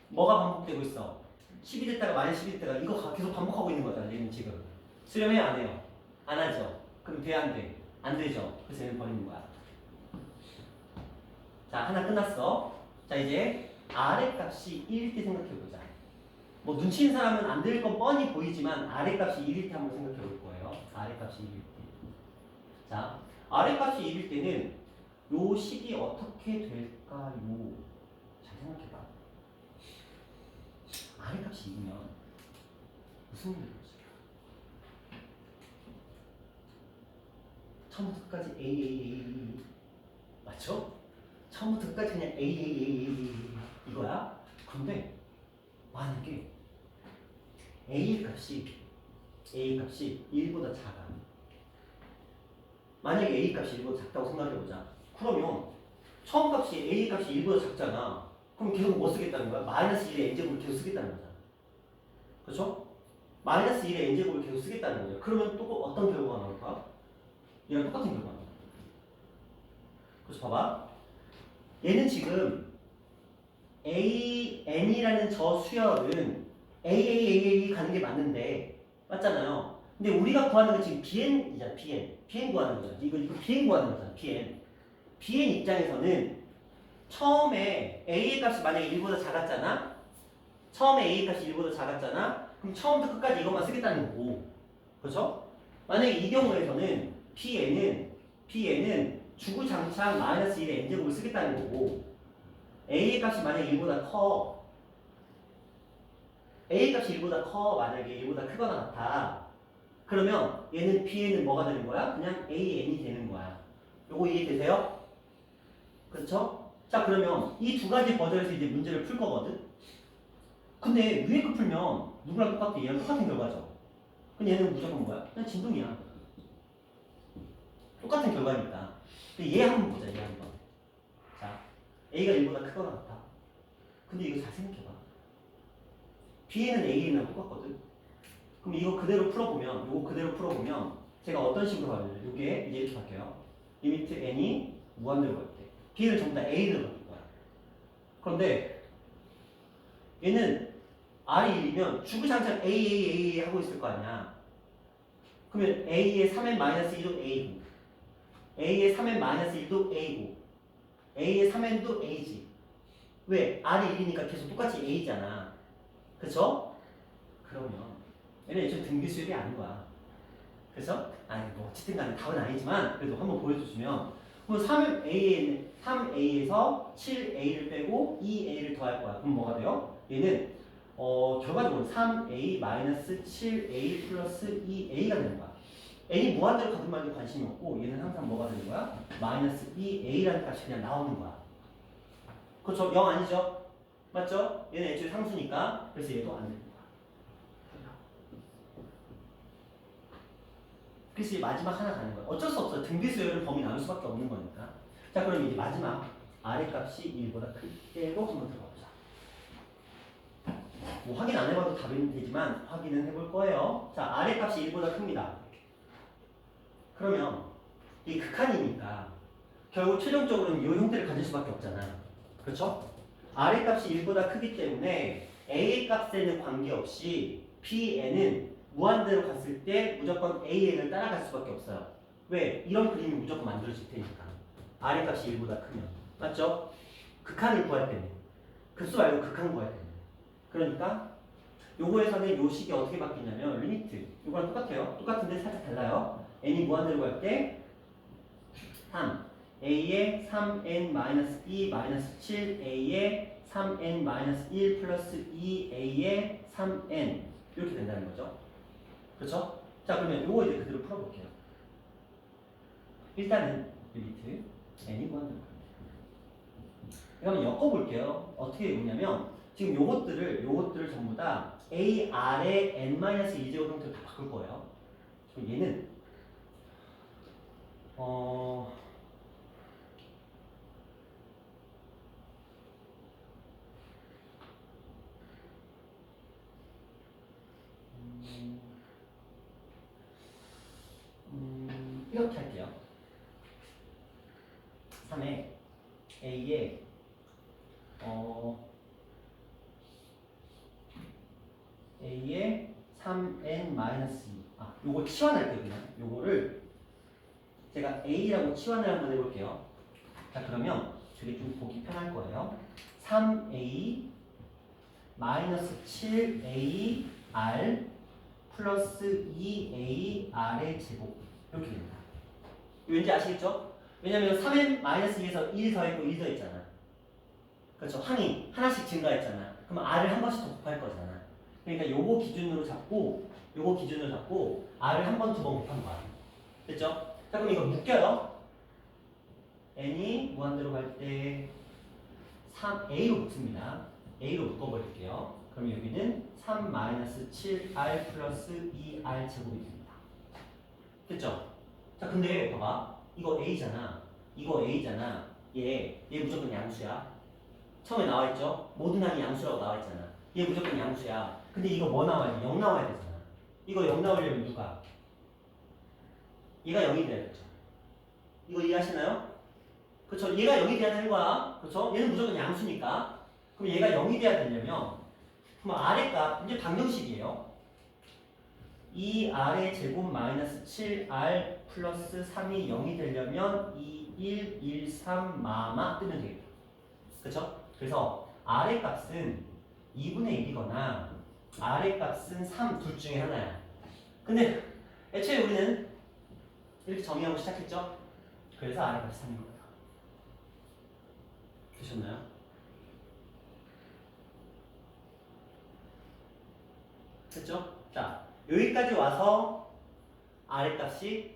뭐가 반복되고 있어? 10이 됐다가 마이너스 10이 됐다가 이거 계속 반복하고 있는 거잖아. 얘는 지금 수렴해요? 안 해요? 안 하죠. 그럼 돼? 안 돼? 안 되죠. 그래서 얘는 버리는 거야. 자, 하나 끝났어. 자, 이제 R의 값이 1일 때 생각해보자. 뭐 눈치 있는 사람은 안 될 건 뻔히 보이지만 R의 값이 1일 때 한번 생각해 볼 거예요. R의 값이 1일 때. 자, R의 값이 1일 때는 요 식이 어떻게 될까요? 잘 생각해봐. R의 값이 2면 무슨 일이 일어날까? 처음부터 끝까지 A 맞죠? 처음부터 끝까지 그냥 A 이거야? 근데 만약에 A 값이 1보다 작아. 만약에 A 값이 1보다 작다고 생각해보자. 그러면 처음 값이 A 값이 1보다 작잖아. 그럼 계속 뭐 쓰겠다는 거야? 마이너스 1의 n제곱을 계속 쓰겠다는 거잖아. 그렇죠? 마이너스 1의 n제곱을 계속 쓰겠다는 거죠. 그러면 또 어떤 결과가 나올까? 얘랑 똑같은 결과가 나와. 그래서 봐봐. 얘는 지금 n이라는 저 수열은 a 가는 게 맞는데 맞잖아요. 근데 우리가 구하는 건 지금 bn이잖아. bn 구하는 거잖아. 이거 bn 구하는 거잖아. bn 입장에서는 처음에 a의 값이 만약에 1보다 작았잖아. 그럼 처음부터 끝까지 이것만 쓰겠다는 거고. 그렇죠? 만약에 이 경우에서는 bn은 주구장창 마이너스 1의 n제곱을 쓰겠다는 거고 a의 값이 만약에 1보다 커 a의 값이 1보다 커 만약에 1보다 크거나 같아 그러면 얘는 bn은 뭐가 되는 거야? 그냥 an이 되는 거야. 요거 이해되세요? 그렇죠? 자 그러면 이 두 가지 버전에서 이제 문제를 풀 거거든. 근데 위에 거 풀면 누구랑 똑같아? 얘랑 똑같은 결과죠. 그럼 얘는 무조건 뭐야? 그냥 진동이야. 똑같은 결과니까. 근데 얘 한번 보자. 얘 한번. 자, A가 1보다 크거나 같아. 근데 이거 잘 생각해봐. B에는 A랑 똑같거든. 그럼 이거 그대로 풀어보면, 요거 그대로 풀어보면 제가 어떤 식으로 가려요? 요게 이제 이렇게 바뀌어요. 리미트 n이 무한대로 갈 때. B를 전부 다 A로 바뀔 거야. 그런데 얘는 R이 1이면 주구장창 A 하고 있을 거 아니야. 그러면 A의 3n-1도 A고, A의 3n-1도 A고, A의 3n도 A지. 왜? R이 1이니까 계속 똑같이 A잖아. 그쵸? 그러면 얘는 애초에 등비수열이 아닌 거야. 그래서 아니 뭐 어쨌든 간에 답은 아니지만 그래도 한번 보여주시면 그럼 3A에서 7A를 빼고 2A를 더할 거야. 그럼 뭐가 돼요? 얘는 결과적으로 3A-7A 플러스 2A가 되는 거야. n이 무한대로 가든 말든 관심이 없고 얘는 항상 뭐가 되는 거야? 마이너스 2A라는 값이 그냥 나오는 거야. 그렇죠? 0 아니죠? 맞죠? 얘는 애초에 상수니까 그래서 얘도 안 되는 거야. 그래서 이 마지막 하나 가는 거야. 어쩔 수 없어. 등비수열은 범위 나눌 수밖에 없는 거니까. 자, 그럼 이제 마지막 아래 값이 1보다 클 때로 한번 들어가 보자. 뭐 확인 안 해봐도 답은 되지만 확인은 해볼 거예요. 자, 아래 값이 1보다 큽니다. 그러면 이 극한이니까 결국 최종적으로는 이 형태를 가질 수밖에 없잖아. 그렇죠? 아래 값이 1보다 크기 때문에 a 값에는 관계없이 bn은 무한대로 갔을 때 무조건 AN을 따라갈 수밖에 없어요. 왜? 이런 그림이 무조건 만들어질 테니까. 아래 값이 1보다 크면. 맞죠? 극한을 구할 때는. 급수 말고 극한 구할 때는. 그러니까 요거에서는 요 식이 어떻게 바뀌냐면 리미트. 요거랑 똑같아요. 똑같은데 살짝 달라요. n이 무한대로 갈 때 3. a의 3n-2-7a의 3n-1 플러스 2a의 3n 이렇게 된다는 거죠. 그렇죠? 자, 그러면 요거 이제 그대로 풀어볼게요. 일단은 리미트 n이 무한대로 갑니다. 그러면 엮어볼게요. 어떻게 보냐면 지금 요것들을 전부 다 a r의 n-1제곱 형태로 다 바꿀 거예요. 그럼 얘는 이렇게 할게요. 3에 A에 A에 3n-2 요거 치환할게요. 그냥 요거를 제가 A라고 치환을 한번 해볼게요. 자, 그러면 되게 좀 보기 편할 거예요. 3A 마이너스 7A R 플러스 2A R의 제곱 이렇게 됩니다. 왠지 아시겠죠? 왜냐면 3n-2에서 1 더했고 1 더했잖아. 그렇죠? 항이 하나씩 증가했잖아. 그럼 R을 한 번씩 더 곱할 거잖아. 그러니까 요거 기준으로 잡고 R을 한 번, 두 번 곱한 거야. 됐죠? 자, 그럼 이거 묶여요. n이 무한대로 갈 때 3a로 묶습니다. a로 묶어버릴게요. 그럼 여기는 3-7r 플러스 2r 제곱이 됩니다. 됐죠? 자, 근데 봐봐. 이거 a잖아. 얘 무조건 양수야. 처음에 나와있죠? 모든 항이 양수라고 나와있잖아. 얘 무조건 양수야. 근데 이거 뭐 나와야 돼? 0 나와야 되잖아. 이거 0 나오려면 누가? 얘가 0이 돼야겠죠. 이거 이해하시나요? 그렇죠? 얘가 0이 돼야 되는 거야. 그렇죠? 얘는 무조건 양수니까. 그럼 얘가 0이 돼야 되려면 그럼 아래값 이제 방정식이에요. 2r의 제곱 마이너스 7r 플러스 3이 0이 되려면 2, 1, 1, 3 마마 뜨면 되겠다. 그렇죠? 그래서 r의 값은 2분의 1이거나 r의 값은 3 둘 중에 하나야. 근데 애초에 우리는 이렇게 정의하고 시작했죠? 그래서 r의 값이 3인 거예요. 되셨나요? 됐죠? 자, 여기까지 와서 아래값이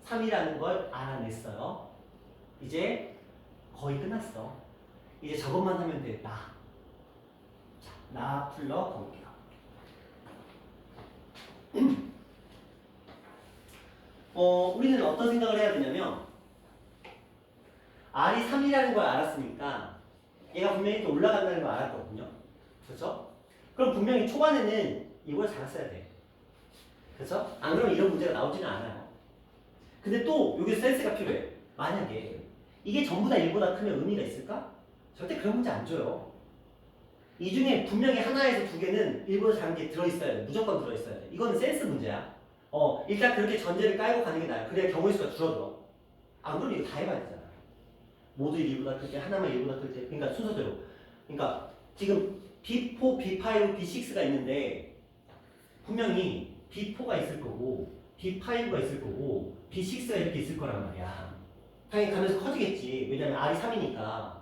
3이라는 걸 알아냈어요. 이제 거의 끝났어. 이제 저것만 하면 돼. 나. 자, 나 풀러 가볼게요. 우리는 어떤 생각을 해야 되냐면 R이 3이라는 걸 알았으니까 얘가 분명히 또 올라간다는 걸 알았거든요. 그렇죠? 그럼 분명히 초반에는 이걸 잘했어야 돼. 그렇죠? 안 그러면 이런 문제가 나오지는 않아요. 근데 또 여기 센스가 필요해. 만약에 이게 전부 다 1보다 크면 의미가 있을까? 절대 그런 문제 안 줘요. 이 중에 분명히 하나에서 두 개는 1보다 작은 게 들어있어야 돼. 무조건 들어있어야 돼. 이거는 센스 문제야. 일단 그렇게 전제를 깔고 가는 게 나아요. 그래야 경우의 수가 줄어들어. 안 그러면 이거 다 해봐야 되잖아. 모두 1보다 클 때, 하나만 1보다 클 때. 그러니까 순서대로. 그러니까 지금 B4, B5, B6가 있는데 분명히 B4가 있을 거고 B5가 있을 거고 B6가 이렇게 있을 거란 말이야. 당연히 가면서 커지겠지. 왜냐면 R이 3이니까.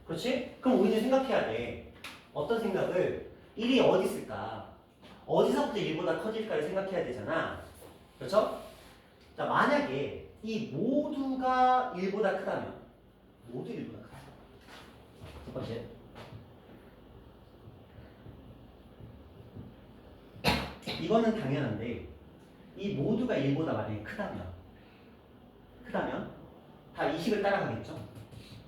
그렇지? 그럼 우리는 생각해야 돼. 어떤 생각을 1이 어디 있을까? 어디서부터 1보다 커질까를 생각해야 되잖아. 그렇죠? 자, 만약에 이 모두가 1보다 크다면 모두 1보다 크다. 첫 번째. 이거는 당연한데 이 모두가 1보다 만약에 크다면 다 20을 따라가겠죠?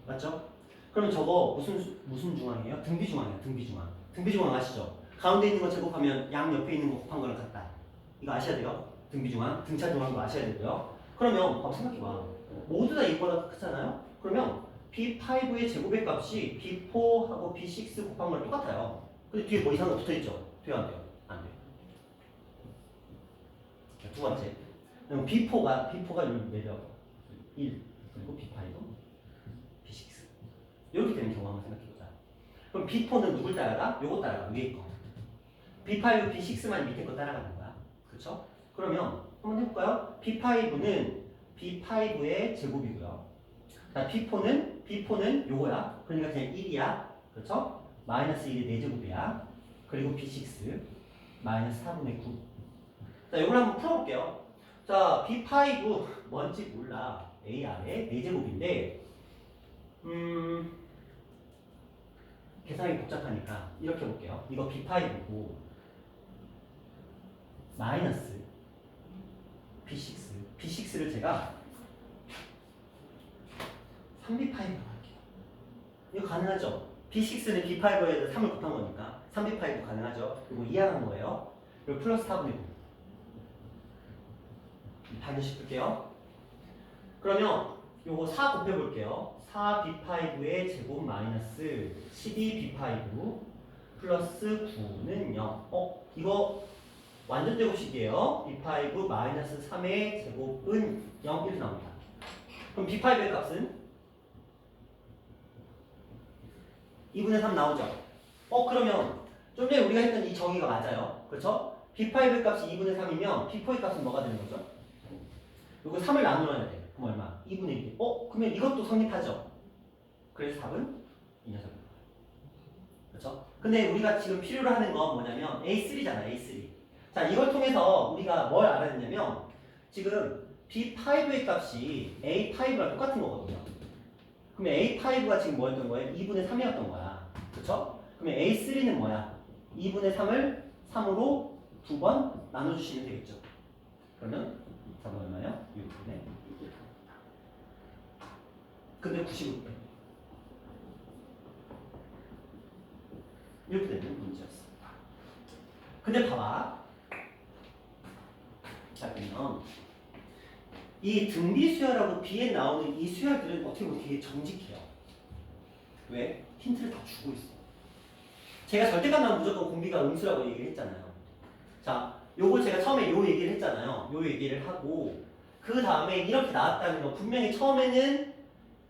맞죠? 그러면 저거 무슨 중앙이에요? 등비중앙이에요. 등비중앙. 등비중앙 아시죠? 가운데 있는 거 제곱하면 양 옆에 있는 거 곱한 거랑 같다. 이거 아셔야 돼요. 등비중앙, 등차중앙도 아셔야 되고요. 그러면 생각해봐. 모두 다 1보다 크잖아요? 그러면 B5의 제곱의 값이 B4하고 B6 곱한 거랑 똑같아요. 근데 뒤에 뭐 이상한 거 붙어있죠? 돼요, 안 돼요? 안 돼요. 두 번째. 그럼 B4가 내려 1 그리고 B5도 B6 이렇게 되는 경우 한번 생각해보자. 그럼 B4는 누굴 따라가? 요거 따라가. 위에 거. B5, B6만 밑에 거 따라가는 거야. 그렇죠? 그러면 한번 해볼까요? B5는 B5의 제곱이고요. 자, B4는 요거야. 그러니까 그냥 1이야. 그렇죠? 마이너스 1의 4제곱이야. 그리고 B6 마이너스 4분의 9. 자, 이걸 한번 풀어볼게요. 자, B5 뭔지 몰라. AR의 4제곱인데 계산이 복잡하니까 이렇게 볼게요. 이거 B5고 마이너스 B6를 제가 3B5로 할게요. 이거 가능하죠? B6는 B5에다 3을 곱한 거니까 3B5도 가능하죠? 그리고 이해하는 거예요. 그리고 플러스 4분의 9 반드시 풀게요. 그러면 요거 4 곱해볼게요. 4B5의 제곱 마이너스 12B5 플러스 9는 0. 이거 완전 제곱식이에요. B5 마이너스 3의 제곱은 0 이렇게 나옵니다. 그럼 B5의 값은 2분의 3 나오죠? 그러면 좀 전에 우리가 했던 이 정의가 맞아요. 그렇죠? B5의 값이 2분의 3이면 B4의 값은 뭐가 되는 거죠? 이거 3을 나누어야 돼. 그럼 얼마? 2분의 1. 그러면 이것도 성립하죠? 그래서 답은 이 녀석입니다. 그렇죠? 근데 우리가 지금 필요로 하는 건 뭐냐면 A3잖아, A3. 자, 이걸 통해서 우리가 뭘 알아냈냐면 지금 B5의 값이 A5랑 똑같은 거거든요. 그러면 A5가 지금 뭐였던 거예요? 2분의 3이었던 거야. 그렇죠? 그러면 A3는 뭐야? 2분의 3을 3으로 2번 나눠주시면 되겠죠. 그러면 답은 얼마예요? 6분의 근데 95배. 이렇게 되는 문제였어. 근데 봐봐. 자, 그러면 이 등비 수열하고 B에 나오는 이 수열들은 어떻게 보면 되게 정직해요. 왜? 힌트를 다 주고 있어. 제가 절대값만 무조건 공비가 음수라고 얘기를 했잖아요. 자, 요거 제가 처음에 요 얘기를 했잖아요. 요 얘기를 하고 그 다음에 이렇게 나왔다는 거 분명히 처음에는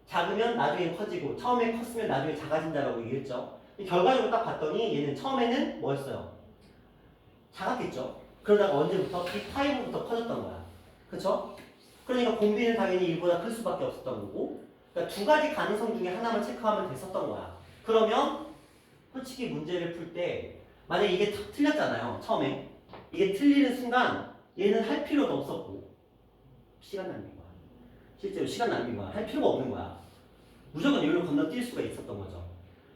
작으면 나중에 커지고 처음에 컸으면 나중에 작아진다라고 얘기했죠. 결과적으로 딱 봤더니 얘는 처음에는 뭐였어요? 작았겠죠. 그러다가 언제부터? B5부터 커졌던 거야. 그쵸? 그러니까 공비는 당연히 1보다 클 수밖에 없었던 거고 그러니까 두 가지 가능성 중에 하나만 체크하면 됐었던 거야. 그러면 솔직히 문제를 풀 때 만약에 이게 틀렸잖아요. 처음에. 이게 틀리는 순간 얘는 할 필요도 없었고 시간 낭비인 거야. 실제로 시간 낭비인 거야. 할 필요가 없는 거야. 무조건 여기로 건너뛸 수가 있었던 거죠.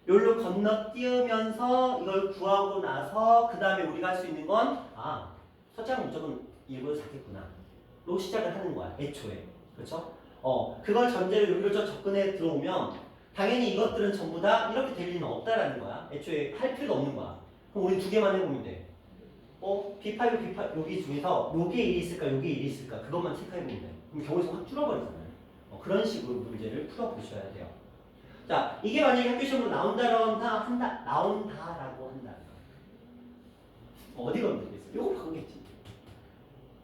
여기로 건너뛰면서 이걸 구하고 나서 그 다음에 우리가 할 수 있는 건 숫자가 무조건 1보다 작겠구나. 시작을 하는 거야. 애초에. 그렇죠? 그걸 전제로 여기로 접근해 들어오면 당연히 이것들은 전부 다 이렇게 될 리는 없다라는 거야. 애초에 할 필요가 없는 거야. 그럼 우리 두 개만 해보면 돼. B5, B5 여기 중에서 요게 1이 있을까, 요게 1이 있을까 그것만 체크해보면 돼. 그럼 경우에서 확 줄어버리잖아요. 그런 식으로 문제를 풀어보셔야 돼요. 자, 이게 만약에 학교 시험으로 나온다라고 한다. 어디가 문제겠어? 요거 바꾸겠지.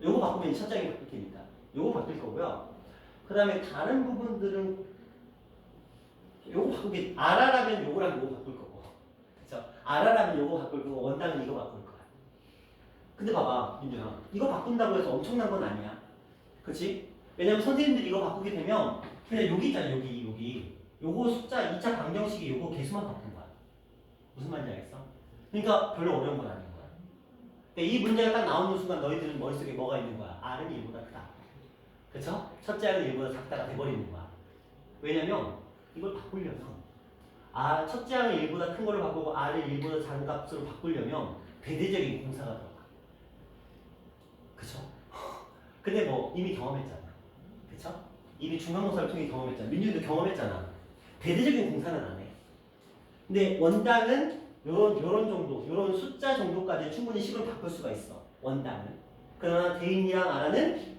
요거 바꾸면 첫 장이 바뀔 테니까. 요거 바뀔 거고요. 그 다음에 다른 부분들은 요거 바꾸겠. RR하면 요거랑 요거 바꿀 거고. 그쵸? RR하면 요거 바꿀 거고 원당은 이거 바꿀 거야. 근데 봐봐, 민준아. 이거 바꾼다고 해서 엄청난 건 아니야. 그치? 왜냐면 선생님들이 이거 바꾸게 되면 그냥 여기 있잖아, 여기. 요거 숫자 2차 방정식이 요거 개수만 바꾼 거야. 무슨 말인지 알겠어? 그러니까 별로 어려운 건 아닌 거야. 그러니까 이 문제가 딱 나오는 순간 너희들은 머릿속에 뭐가 있는 거야? R은 1보다 크다. 그쵸? 첫째 R은 1보다 작다가 돼버리는 거야. 왜냐면 이걸 바꾸려면 첫째 R은 1보다 큰 걸로 바꾸고 R을 1보다 작은 값으로 바꾸려면 대대적인 공사가 들어가. 그쵸? 근데 뭐 이미 경험했잖아. 그쵸? 이미 중간고사를 통해 경험했잖아. 민준이도 경험했잖아. 대대적인 공사는 안 해. 근데 원당은 요런 정도, 요런 숫자 정도까지 충분히 식을 바꿀 수가 있어. 원당은. 그러나 대인이랑 아라는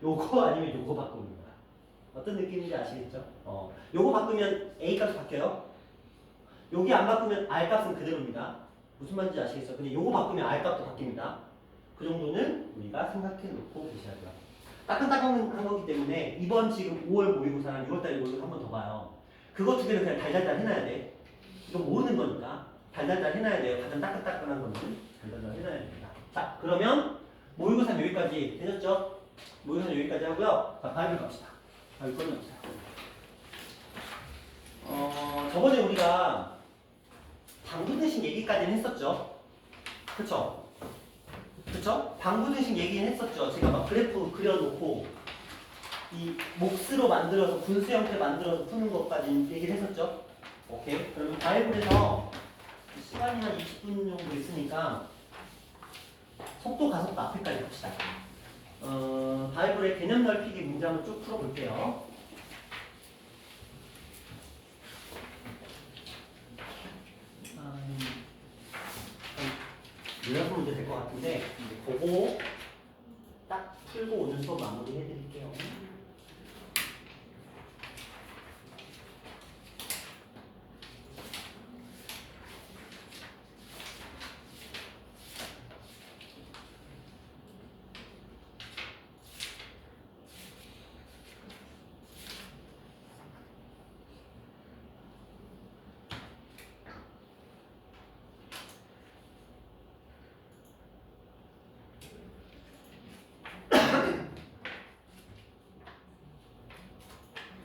요거 아니면 요거 바꾸는 거야. 어떤 느낌인지 아시겠죠? 요거 바꾸면 A 값이 바뀌어요. 여기 안 바꾸면 R 값은 그대로입니다. 무슨 말인지 아시겠죠? 근데 요거 바꾸면 R 값도 바뀝니다. 그 정도는 우리가 생각해 놓고 계셔야 돼요. 따끈따끈한 거기 때문에 이번 지금 5월 모의고사랑 6월달 모의고사 한 번 더 봐요. 그거 두 개는 그냥 달달달 해놔야 돼. 이거 모으는 거니까 달달달 해놔야 돼요. 가장 따끈따끈한 거는 달달달 해놔야 됩니다. 자, 그러면 모의고사 여기까지 되셨죠? 모의고사 여기까지 하고요. 자, 바이블 갑시다. 바이블 꺼내봅시다. 저번에 우리가 방부등식 얘기까지는 했었죠? 그쵸? 방부등식 얘기는 했었죠. 제가 막 그래프 그려놓고 이 몫으로 만들어서 분수 형태 만들어서 푸는 것까지 얘기를 했었죠. 오케이. 그러면 바이블에서 시간이 한 20분 정도 있으니까 속도 가속도 앞에까지 갑시다. 바이블의 개념 넓히기 문제 한번 쭉 풀어볼게요. 요약은 문제 될 것 같은데 보고 딱 풀고 오는 수업 마무리 해드릴게요.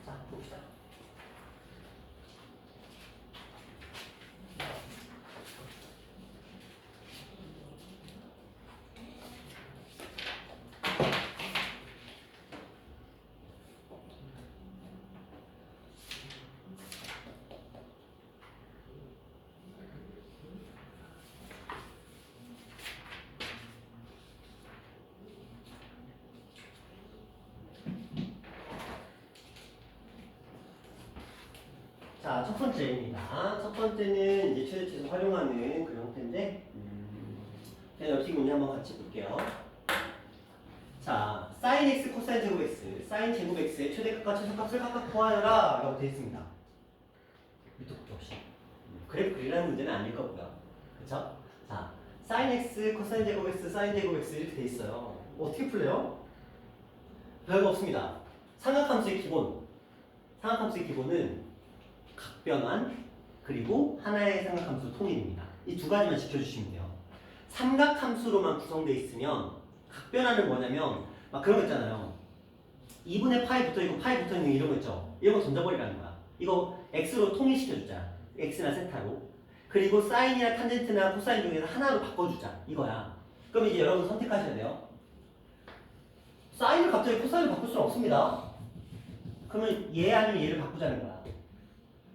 자, 봅시다. 자, 첫 번째입니다. 첫 번째는 이제 최대치에서 활용하는 그 형태인데, 그냥 옆식 문제 한번 같이 볼게요. 자, sin x, 코사인 제곱 x, sin 제곱 x의 최대값과 최소값을 각각 구하여라 라고 되어 있습니다. 밑도 끝도 없이. 그래프 그리라는 문제는 아닐 거고요. 그쵸? 자, sin x, 코사인 제곱 x, sin 제곱 x 이렇게 되어 있어요. 어떻게 풀래요? 별거 없습니다. 삼각함수의 기본. 삼각함수의 기본은 각변환 그리고 하나의 삼각함수 통일입니다. 이 두 가지만 지켜주시면 돼요. 삼각함수로만 구성되어 있으면 각변환은 뭐냐면 막 그런 거 있잖아요. 2분의 파이 붙어있고 파이 붙어있는 이런 거 있죠. 이런 거 던져버리라는 거야. 이거 x로 통일시켜주자. x나 세타로. 그리고 사인이나 탄젠트나 코사인 중에서 하나로 바꿔주자. 이거야. 그럼 이제 여러분 선택하셔야 돼요. 사인을 갑자기 코사인을 바꿀 수는 없습니다. 그러면 얘 아니면 얘를 바꾸자는 거야.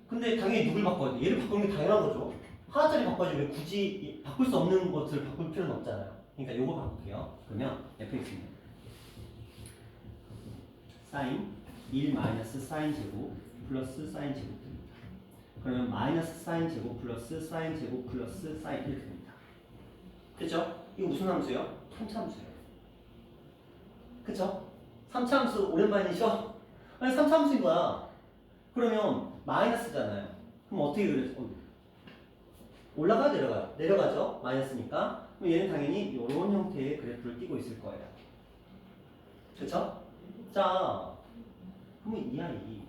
근데 당연히 누굴 바꿔야 돼? 얘를 바꾸는 게 당연한 거죠. 하나짜리 바꿔야지 왜 굳이 바꿀 수 없는 것을 바꿀 필요는 없잖아요. 그러니까 요거 바꿀게요. 그러면 fx입니다. 사인 1 마이너스 사인 제곱 플러스 사인 제곱 됩니다. 그러면 마이너스 사인 제곱 플러스 사인 제곱 플러스 사인 이렇게 됩니다. 그죠? 이거 무슨 함수예요? 3차 함수예요. 그쵸? 3차 함수 오랜만이죠? 아니 3차 함수인 거야. 그러면 마이너스잖아요. 그럼 어떻게 그래? 올라가요 내려가요? 내려가죠? 마이너스니까. 그럼 얘는 당연히 이런 형태의 그래프를 띄고 있을 거예요. 그쵸? 자, 그러면 이 아이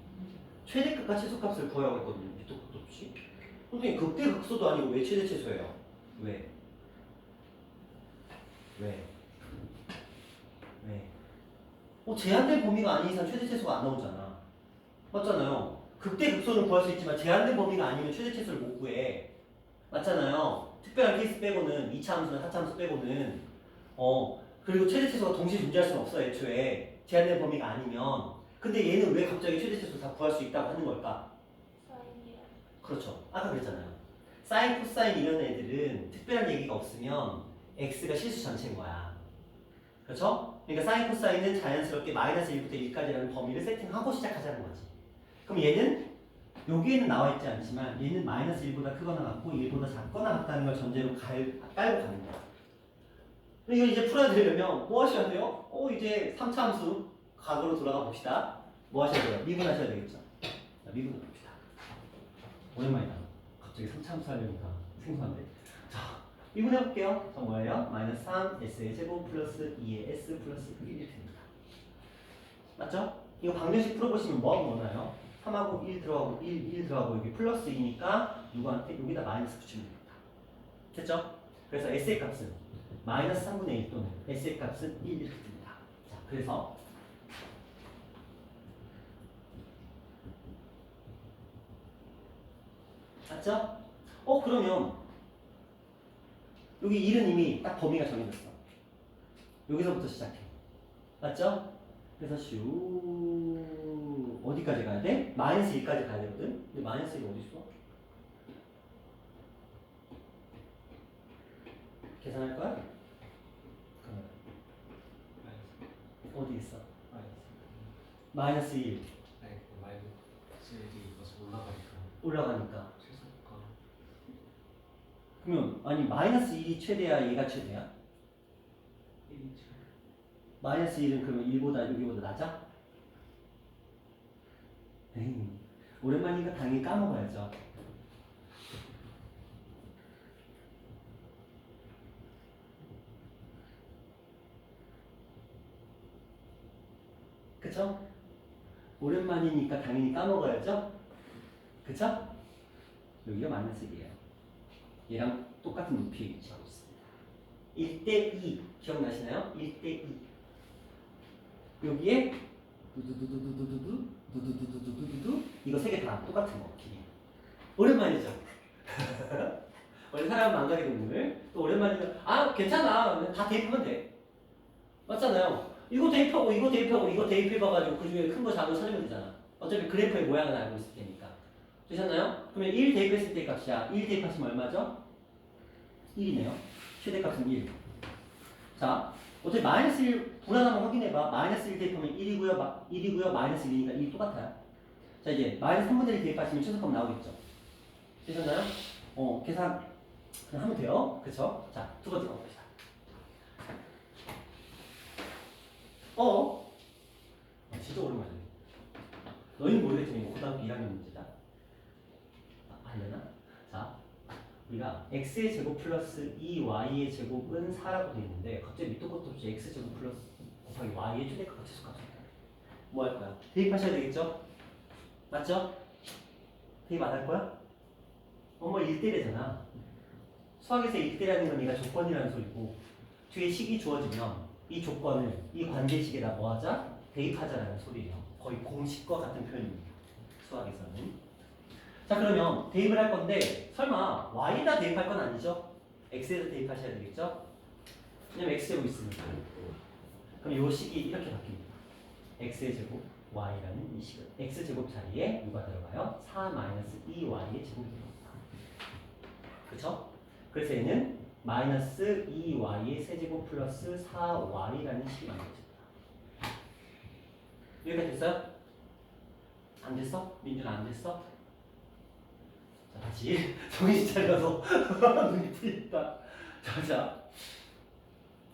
최대값과 최소값을 구하라고 했거든요. 밑도 끝도 없이. 선생님 극대 극소도 아니고 왜 최대 최소예요? 왜? 왜? 왜? 제한된 범위가 아닌 이상 최대 최소가 안 나오잖아. 맞잖아요. 극대 극소는 구할 수 있지만 제한된 범위가 아니면 최대 최소를 못 구해. 맞잖아요. 특별한 케이스 빼고는 2차 함수나 4차 함수 빼고는 그리고 최대 최소가 동시에 존재할 수는 없어 애초에 제한된 범위가 아니면. 근데 얘는 왜 갑자기 최대 최소 다 구할 수 있다고 하는 걸까? 사인이야. 그렇죠. 아까 그랬잖아요. 사인, 코사인 이런 애들은 특별한 얘기가 없으면 x가 실수 전체인 거야. 그렇죠? 그러니까 사인, 코사인은 자연스럽게 마이너스 1부터 1까지라는 범위를 세팅하고 시작하자는 거지. 그럼 얘는 여기에는 나와 있지 않지만 얘는 마이너스 1보다 크거나 같고 1보다 작거나 같다는 걸 전제로 깔고 가는 거야. 이거 이제 풀어드리려면 뭐 하셔야 돼요? 이제 3차 함수 과거로 돌아가 봅시다. 뭐 하셔야 돼요? 미분하셔야 되겠죠? 자, 미분해 봅시다. 오랜만이다. 갑자기 3차 함수 하려니까 생소한데. 자, 미분해 볼게요. 저 뭐예요? 마이너스 3 s의 제곱 플러스 2의 s 플러스 1이 됩니다. 맞죠? 이거 방정식 풀어보시면 뭐하고 뭐나요? 3하고 1 들어가고 1 들어가고 여기 플러스 2니까 누구한테? 여기다 마이너스 붙이면 됩니다. 됐죠? 그래서 s의 값은 마이너스 3분의 1 또는 s의 값은 1 이렇게 됩니다. 자, 그래서 맞죠? 그러면 여기 1은 이미 딱 범위가 정해졌어. 여기서부터 시작해. 맞죠? 그래서 슈 어디까지 가야 돼? 마이너스 1까지 가야 되거든? 근데 마이너스 1이 어디 있어? 계산할 거야? 어디 있어? 마이너스 1 올라가니까. 그러면 아니 마이너스 1이 최대야 얘가 최대야? 마이너스 1은 그러면 1보다 여기보다 낮아? 에이, 오랜만이니까 당연히 까먹어야죠. 그쵸? 오랜만이니까 당연히 까먹어야죠? 그쵸? 여기가 마이너스 1이에요. 얘랑 똑같은 높이에 위치하고 있습니다. 1대2 기억나시나요? 1대2 여기에 두두두두두두두 두두두두두두두 이거 세 개 다 똑같은 거 길이. 오랜만이죠? 원래 사람 망가게 동물 또 오랜만이면 괜찮아 다 대입하면 돼. 맞잖아요. 이거 대입하고 이거 대입하고 이거 대입해봐가지고 그 중에 큰 거 작은 거 찾으면 되잖아. 어차피 그래프의 모양은 알고 있을 테니까. 되셨나요? 그러면 1 대입했을 때 값이야. 1 대입하시면 얼마죠? 1이네요. 최대값은 1. 자, 어차피 마이너스 1 불안하면 확인해봐. 마이너스 1 대입하면 1이고요. 마이너스 1이니까 1이 똑같아요. 자, 이제 마이너스 3분의 1 대입하시면 최소값 나오겠죠. 되셨나요? 계산 그냥 하면 돼요. 그쵸? 자, 두 번째 가봅시다. 진짜 오랜만이네. 너희는 모르겠지만 이거 고등학교 1학년 문제다. 알려나? 자, 우리가 x의 제곱 플러스 2y의 제곱은 4라고 되어 있는데 갑자기 밑도 끝도 없이 x제곱 플러스 곱하기 y의 최대값과 최소값을 뭐 할 거야? 대입하셔야 되겠죠? 맞죠? 대입 안 할 거야? 1대래잖아. 수학에서 1대라는 건 얘가 조건이라는 소리고 뒤에 식이 주어지면 이 조건을 이 관계식에다 뭐 하자? 대입하자라는 소리예요. 거의 공식과 같은 표현입니다. 수학에서는. 자, 그러면 대입을 할 건데 설마 y에다 대입할 건 아니죠? x에다 대입하셔야 되겠죠? 왜냐면 x제곱 있으니까. 그럼 이 식이 이렇게 바뀝니다. x의 제곱 y라는 이 식은 x제곱 자리에 누가 들어가요? 4-2y의 제곱이 들어갑니다. 그쵸? 그래서 얘는 마이너스 2y의 세제곱 플러스 4y라는 식이 만들어집니다. 여기까지 됐어요? 안 됐어? 민준아 안 됐어? 자 다시 정신 차려서 눈이 부있다. 자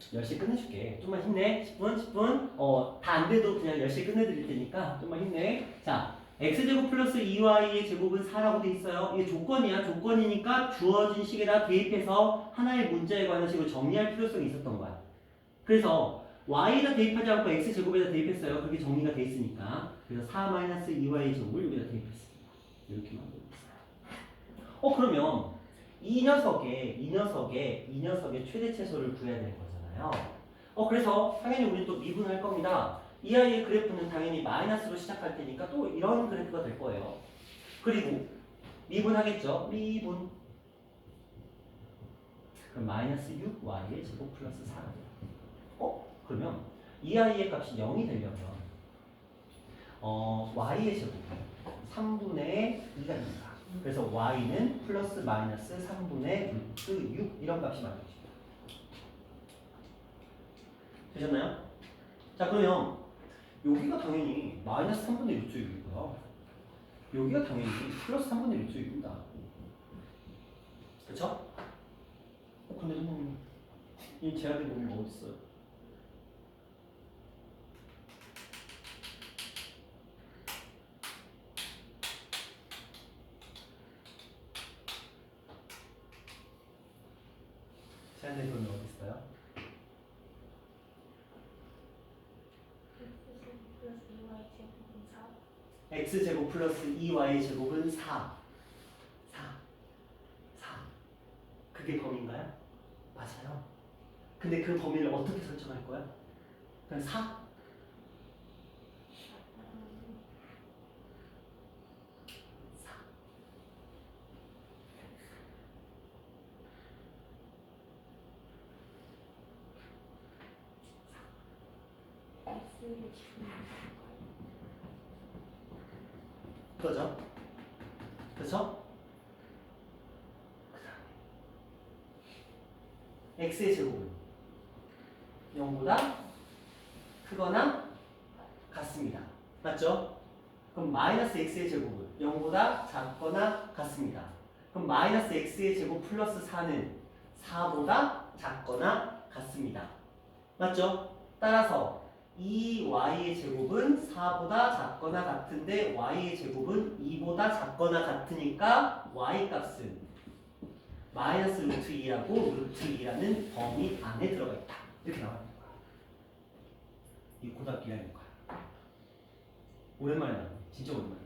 10시에 끝내줄게. 좀만 힘내. 10분 10분. 다 안 돼도 그냥 10시에 끝내드릴 테니까 좀만 힘내. 자 x제곱 플러스 2y의 제곱은 4라고 돼 있어요. 이게 조건이야. 조건이니까 주어진 식에다 대입해서 하나의 문자에 관한 식으로 정리할 필요성이 있었던 거야. 그래서 y에다 대입하지 않고 x제곱에다 대입했어요. 그렇게 정리가 돼 있으니까. 그래서 4-2y 제곱을 여기다 대입했습니다. 이렇게 만들고 있어요. 그러면 이 녀석의 최대 최소를 구해야 되는 거잖아요. 그래서 당연히 우리는 또 미분할 겁니다. 이 아이의 그래프는 당연히 마이너스로 시작할 테니까 또 이런 그래프가 될 거예요. 그리고 미분하겠죠. 미분. 그럼 마이너스 6y의 제곱 플러스 4. 그러면 이 아이의 값이 0이 되려면 y의 제곱은 3분의 2가 됩니다. 그래서 y는 플러스 마이너스 3분의 루트 6 이런 값이 만들어집니다. 되셨나요? 자 그러면 여기가 당연히 마이너스 3분의 루트 6이고요. 여기가 당연히 플러스 3분의 루트 6입니다. 그쵸? 근데 선생님 이 제한된 놈이 어디 있어요? 제한된 놈이 어디 있어요? x제곱 플러스 2y 제곱은 4. 그게 범위인가요? 맞아요. 근데 그 범위를 어떻게 설정할 거야? 그냥 4? 그거죠? 그렇죠? x의 제곱은 0보다 크거나 같습니다. 맞죠? 그럼 마이너스 x의 제곱은 0보다 작거나 같습니다. 그럼 마이너스 x의 제곱 플러스 4는 4보다 작거나 같습니다. 맞죠? 따라서 2y의 제곱은 4보다 작거나 같은데 y의 제곱은 2보다 작거나 같으니까 y 값은 마이너스 루트 2라고 루트 2라는 범위 안에 들어가 있다. 이렇게 나와야 되는 거야. 이 고등학교 1학년 거야. 오랜만에 나왔네. 진짜 오랜만에.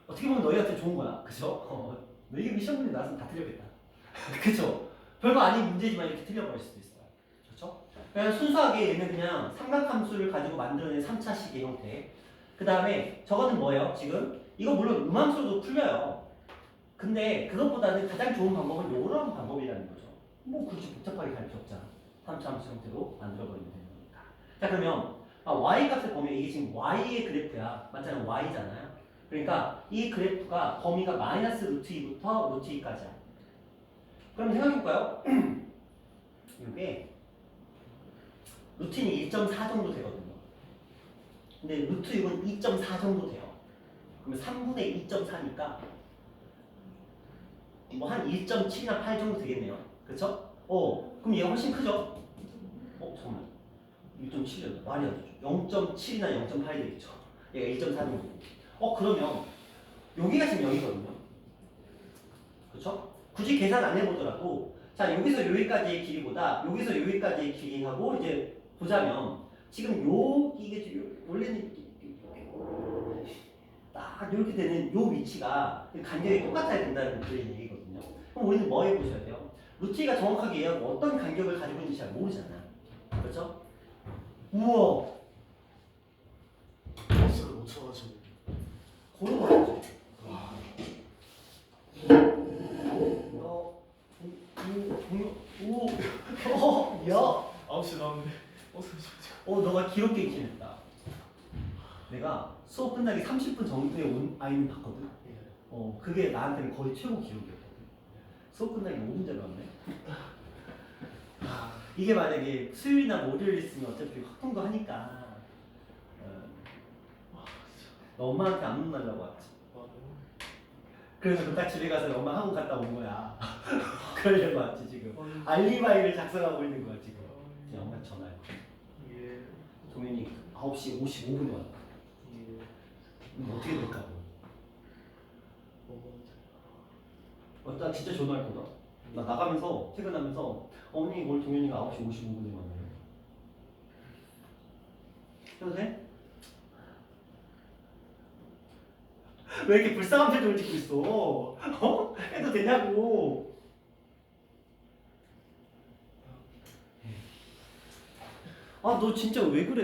어떻게 보면 너희한테 좋은 거야. 그죠? 너희가 시험 문제 나왔으면 다 틀렸겠다. 그죠? 별거 아닌 문제지만 이렇게 틀려버릴 수도 있어요. 그렇죠? 그냥 순수하게 얘는 그냥 삼각함수를 가지고 만들어낸 3차식의 형태. 그 다음에 저거는 뭐예요? 지금? 이거 물론 음함수로도 풀려요. 근데 그것보다는 가장 좋은 방법은 이런 방법이라는 거죠. 뭐 굳이 복잡하게 갈 필요 없잖아. 3차 함수 형태로 만들어버리면 되는 거니까. 자 그러면 y 값을 보면 이게 지금 y의 그래프야. 맞잖아. y잖아요. 그러니까 이 그래프가 범위가 마이너스 루트 2부터 루트 2까지야. 그럼 생각해볼까요? 이게 루트는 1.4 정도 되거든요. 근데 루트 6은 2.4 정도 돼요. 그러면 3분의 2.4니까 뭐 한 1.7이나 8 정도 되겠네요. 그렇죠? 그럼 얘가 훨씬 크죠? 잠깐만. 1.7이었나? 말이 안 되죠. 0.7이나 0.8이 되겠죠. 얘가 1.4 정도. 그러면 여기가 지금 0이거든요. 그렇죠? 굳이 계산 안 해보더라도 자 여기서 여기까지의 길이보다 여기서 여기까지의 길이하고 이제 보자면 지금 이게 원래는 딱 이렇게 되는 요 위치가 간격이 똑같아야 된다는 그런 얘기거든요. 그럼 우리는 뭐 해보셔야 돼요? 루트 2가 정확하게 얘하고 어떤 간격을 가지고 있는지 잘 모르잖아. 그렇죠? 우와. 버스를 못 쳐가지고. 고른 거죠. 와. 야. 9시 나왔는데 버스를 쳐가지고. 너가 기록게 익힌했다. 내가 수업 끝나기 30분 전후에 온 아이는 봤거든. 그게 나한테는 거의 최고 기록이었거든. 수업 끝나기 5분 전에 왔네. 이게 만약에 수요일이나 목요일 있으면 어차피 확통도 하니까 너 엄마한테 안 혼나려고 왔지. 맞아요. 그래서 너 딱 집에 가서 엄마 학원 갔다 온 거야. 그러려고 왔지 지금. 아유. 알리바이를 작성하고 있는 거야 지금. 그냥 엄마 전화해. 예. 종현이 9시 55분에 왔다. 예. 그럼 어떻게 될까? 나 진짜 전화할 거다. 나 나가면서 퇴근하면서 어머니 오늘 동현이가 9시 55분에 왔네요. 해도 돼? 왜 이렇게 불쌍한 표정을 짓고 있어? 어? 해도 되냐고. 아 너 진짜 왜 그래?